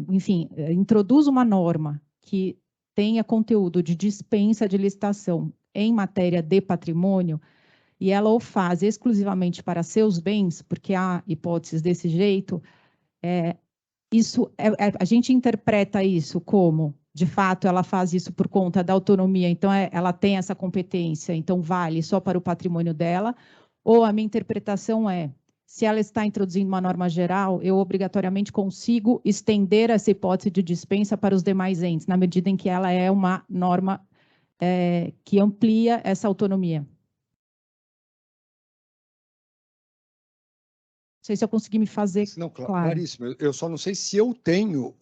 enfim, introduz uma norma que tenha conteúdo de dispensa de licitação em matéria de patrimônio, e ela o faz exclusivamente para seus bens, porque há hipóteses desse jeito, a gente interpreta isso como, de fato, ela faz isso por conta da autonomia, então ela tem essa competência, então vale só para o patrimônio dela, ou a minha interpretação se ela está introduzindo uma norma geral, eu obrigatoriamente consigo estender essa hipótese de dispensa para os demais entes, na medida em que ela é uma norma que amplia essa autonomia. Não sei se eu consegui me fazer claro. Claríssimo. Eu só não sei se eu tenho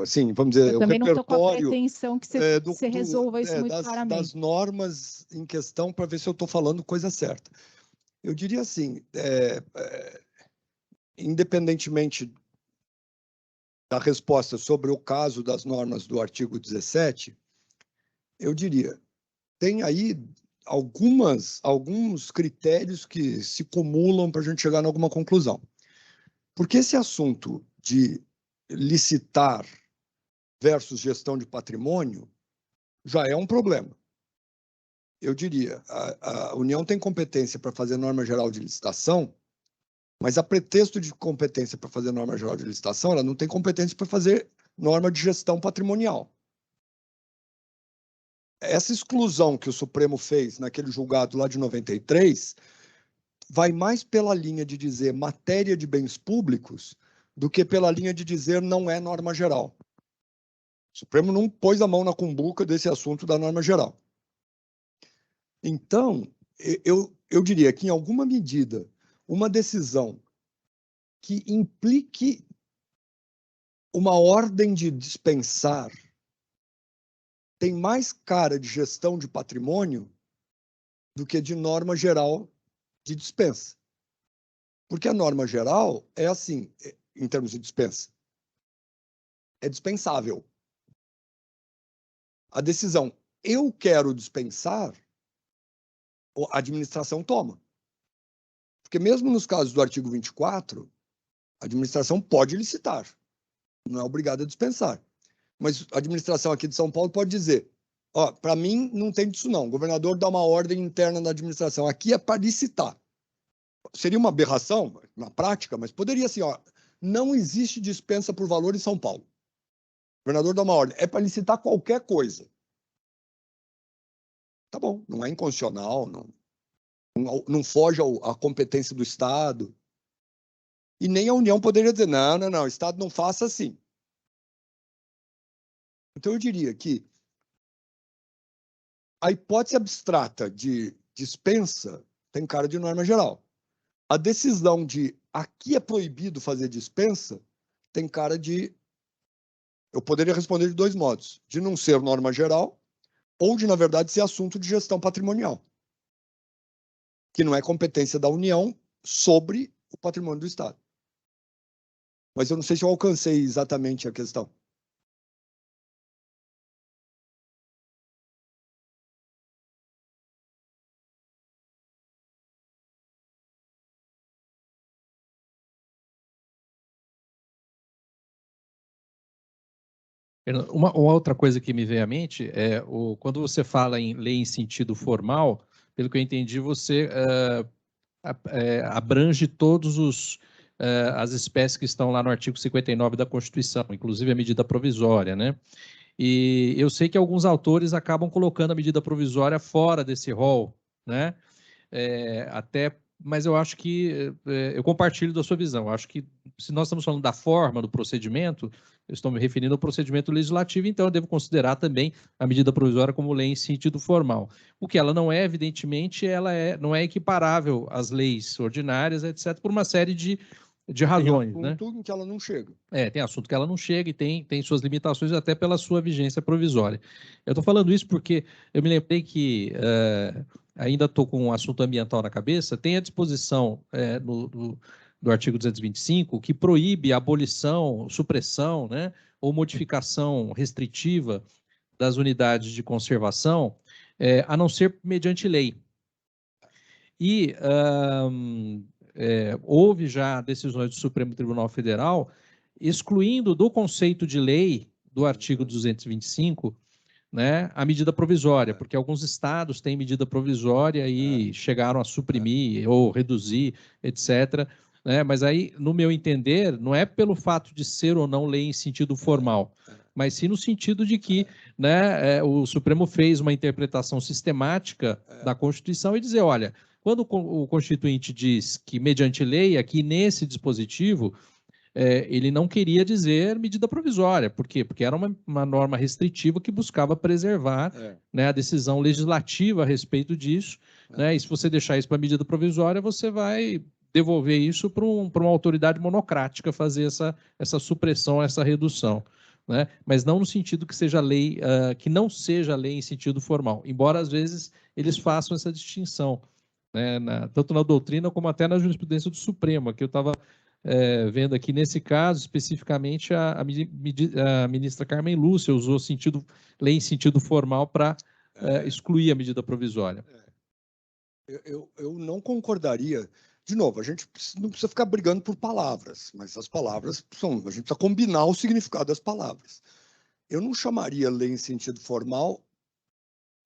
assim, vamos dizer, eu o também não estou com a repertório pretensão que você resolva isso muito claramente. das normas em questão para ver se eu estou falando coisa certa. Eu diria assim, independentemente da resposta sobre o caso das normas do artigo 17, eu diria, tem aí alguns critérios que se cumulam para a gente chegar em alguma conclusão. Porque esse assunto de licitar versus gestão de patrimônio já é um problema. Eu diria, a União tem competência para fazer norma geral de licitação, mas a pretexto de competência para fazer norma geral de licitação, ela não tem competência para fazer norma de gestão patrimonial. Essa exclusão que o Supremo fez naquele julgado lá de 93 vai mais pela linha de dizer matéria de bens públicos do que pela linha de dizer não é norma geral. O Supremo não pôs a mão na cumbuca desse assunto da norma geral. Então, eu diria que, em alguma medida, uma decisão que implique uma ordem de dispensar tem mais cara de gestão de patrimônio do que de norma geral de dispensa. Porque a norma geral é assim, em termos de dispensa, é dispensável. A decisão, eu quero dispensar, a administração toma. Porque mesmo nos casos do artigo 24, a administração pode licitar, não é obrigada a dispensar. Mas a administração aqui de São Paulo pode dizer, ó, para mim não tem disso não, o governador dá uma ordem interna da administração, aqui é para licitar. Seria uma aberração na prática, mas poderia assim, ó, não existe dispensa por valor em São Paulo. O governador dá uma ordem, é para licitar qualquer coisa. Tá bom, não é inconstitucional, não foge à competência do Estado. E nem a União poderia dizer, não, o Estado não faça assim. Então, eu diria que a hipótese abstrata de dispensa tem cara de norma geral. A decisão de aqui é proibido fazer dispensa tem cara de... Eu poderia responder de dois modos. De não ser norma geral ou de, na verdade, ser assunto de gestão patrimonial, que não é competência da União sobre o patrimônio do Estado. Mas eu não sei se eu alcancei exatamente a questão. Uma outra coisa que me veio à mente é quando você fala em lei em sentido formal, pelo que eu entendi, você abrange todos as espécies que estão lá no artigo 59 da Constituição, inclusive a medida provisória, né? E eu sei que alguns autores acabam colocando a medida provisória fora desse rol, né? Mas eu acho que eu compartilho da sua visão. Eu acho que se nós estamos falando da forma do procedimento, eu estou me referindo ao procedimento legislativo, então eu devo considerar também a medida provisória como lei em sentido formal. O que ela não é, evidentemente, não é equiparável às leis ordinárias, etc., por uma série de razões. Tem assunto em que ela não chega. Tem assunto que ela não chega e tem suas limitações até pela sua vigência provisória. Eu estou falando isso porque eu me lembrei que ainda estou com um assunto ambiental na cabeça, tem a disposição do artigo 225 que proíbe a abolição, supressão, né, ou modificação restritiva das unidades de conservação, a não ser mediante lei. E houve já decisões do Supremo Tribunal Federal excluindo do conceito de lei do artigo 225, né, a medida provisória, porque alguns estados têm medida provisória e chegaram a suprimir ou reduzir, etc., né? Mas aí, no meu entender, não é pelo fato de ser ou não lei em sentido formal, mas sim no sentido de que, né, o Supremo fez uma interpretação sistemática da Constituição e dizer, olha, quando o Constituinte diz que mediante lei, aqui nesse dispositivo, ele não queria dizer medida provisória. Por quê? Porque era uma norma restritiva que buscava preservar né, a decisão legislativa a respeito disso. Né? E se você deixar isso para medida provisória, você vai devolver isso para uma autoridade monocrática fazer essa supressão, essa redução. Né? Mas não no sentido que seja lei, que não seja lei em sentido formal, embora às vezes eles façam essa distinção. né, tanto na doutrina como até na jurisprudência do Supremo. Aqui eu estava vendo aqui, nesse caso, especificamente, a ministra Carmen Lúcia usou lei em sentido formal para excluir a medida provisória. Eu não concordaria. De novo, a gente não precisa ficar brigando por palavras, mas as palavras a gente precisa combinar o significado das palavras. Eu não chamaria lei em sentido formal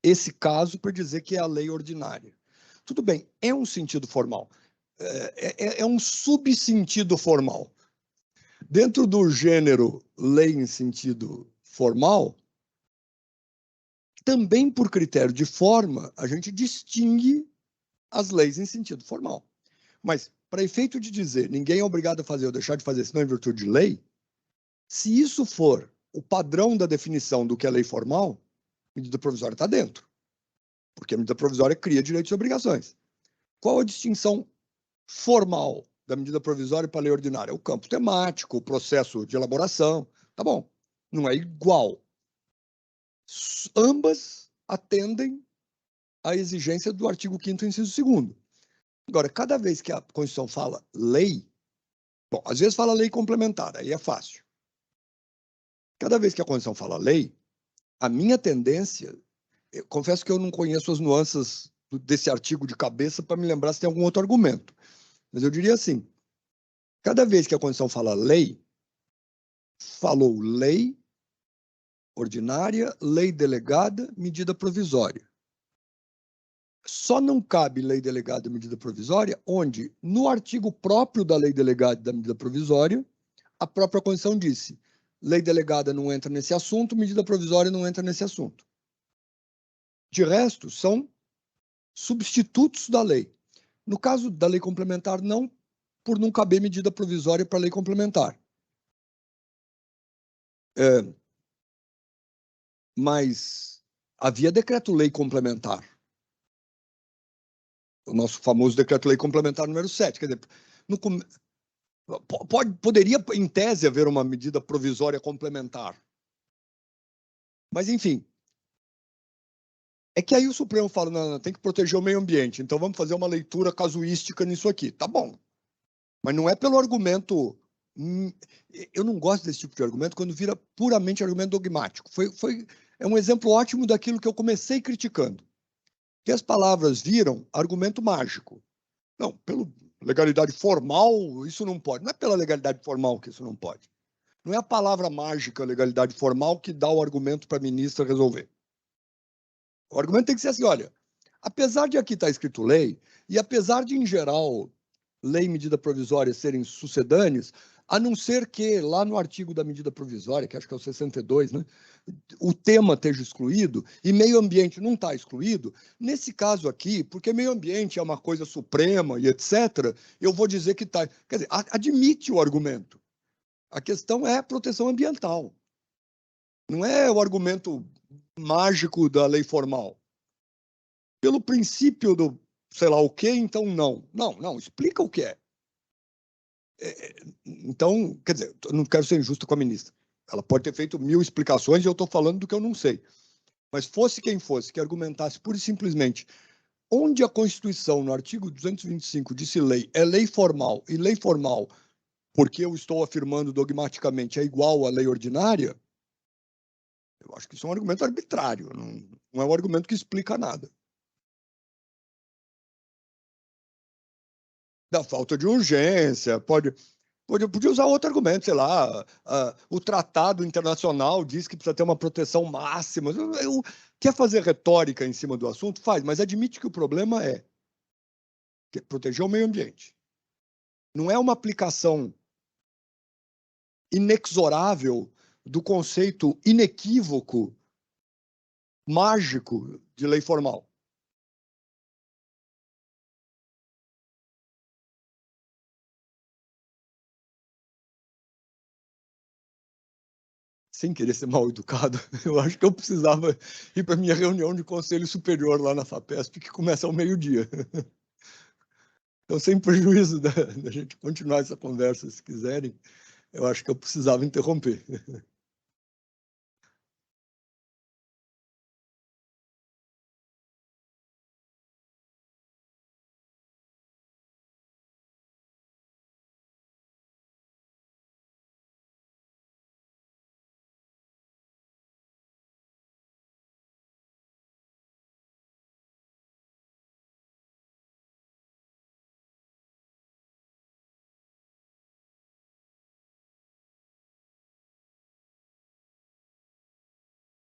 esse caso para dizer que é a lei ordinária. Tudo bem, é um sentido formal, é um subsentido formal. Dentro do gênero lei em sentido formal, também por critério de forma, a gente distingue as leis em sentido formal. Mas, para efeito de dizer ninguém é obrigado a fazer ou deixar de fazer, senão em virtude de lei, se isso for o padrão da definição do que é lei formal, medida provisória está dentro. Porque a medida provisória cria direitos e obrigações. Qual a distinção formal da medida provisória para a lei ordinária? O campo temático, o processo de elaboração. Tá bom, não é igual. Ambas atendem à exigência do artigo 5º, inciso 2º. Agora, cada vez que a Constituição fala lei, bom, às vezes fala lei complementar, aí é fácil. Cada vez que a Constituição fala lei, a minha tendência, eu confesso que eu não conheço as nuances desse artigo de cabeça para me lembrar se tem algum outro argumento. Mas eu diria assim, cada vez que a Constituição fala lei, falou lei ordinária, lei delegada, medida provisória. Só não cabe lei delegada e medida provisória onde, no artigo próprio da lei delegada e da medida provisória, a própria Constituição disse: lei delegada não entra nesse assunto, medida provisória não entra nesse assunto. De resto, são substitutos da lei. No caso da lei complementar, não, por não caber medida provisória para a lei complementar. Mas havia decreto-lei complementar. O nosso famoso decreto-lei complementar número 7. Quer dizer, poderia, em tese, haver uma medida provisória complementar. Mas, enfim, é que aí o Supremo fala, não, tem que proteger o meio ambiente, então vamos fazer uma leitura casuística nisso aqui. Tá bom. Mas não é pelo argumento... Eu não gosto desse tipo de argumento quando vira puramente argumento dogmático. É um exemplo ótimo daquilo que eu comecei criticando. Que as palavras viram argumento mágico. Não, pela legalidade formal, isso não pode. Não é pela legalidade formal que isso não pode. Não é a palavra mágica, legalidade formal, que dá o argumento para a ministra resolver. O argumento tem que ser assim, olha, apesar de aqui estar escrito lei, e apesar de, em geral, lei e medida provisória serem sucedâneas, a não ser que, lá no artigo da medida provisória, que acho que é o 62, né, o tema esteja excluído e meio ambiente não está excluído, nesse caso aqui, porque meio ambiente é uma coisa suprema e etc., eu vou dizer que está... Quer dizer, admite o argumento. A questão é proteção ambiental. Não é o argumento mágico da lei formal. Pelo princípio do sei lá o quê, então não. Não, explica o que é. Então, quer dizer, eu não quero ser injusto com a ministra. Ela pode ter feito 1000 explicações e eu estou falando do que eu não sei. Mas fosse quem fosse que argumentasse pura e simplesmente onde a Constituição, no artigo 225, disse lei, é lei formal, e lei formal, porque eu estou afirmando dogmaticamente, é igual à lei ordinária, eu acho que isso é um argumento arbitrário, não é um argumento que explica nada. Da falta de urgência, podia usar outro argumento, sei lá, o tratado internacional diz que precisa ter uma proteção máxima. Quer fazer retórica em cima do assunto? Faz, mas admite que o problema é proteger o meio ambiente. Não é uma aplicação inexorável do conceito inequívoco, mágico de lei formal. Sem querer ser mal educado, eu acho que eu precisava ir para a minha reunião de conselho superior lá na FAPESP, que começa ao meio-dia. Então, sem prejuízo da gente continuar essa conversa, se quiserem, eu acho que eu precisava interromper.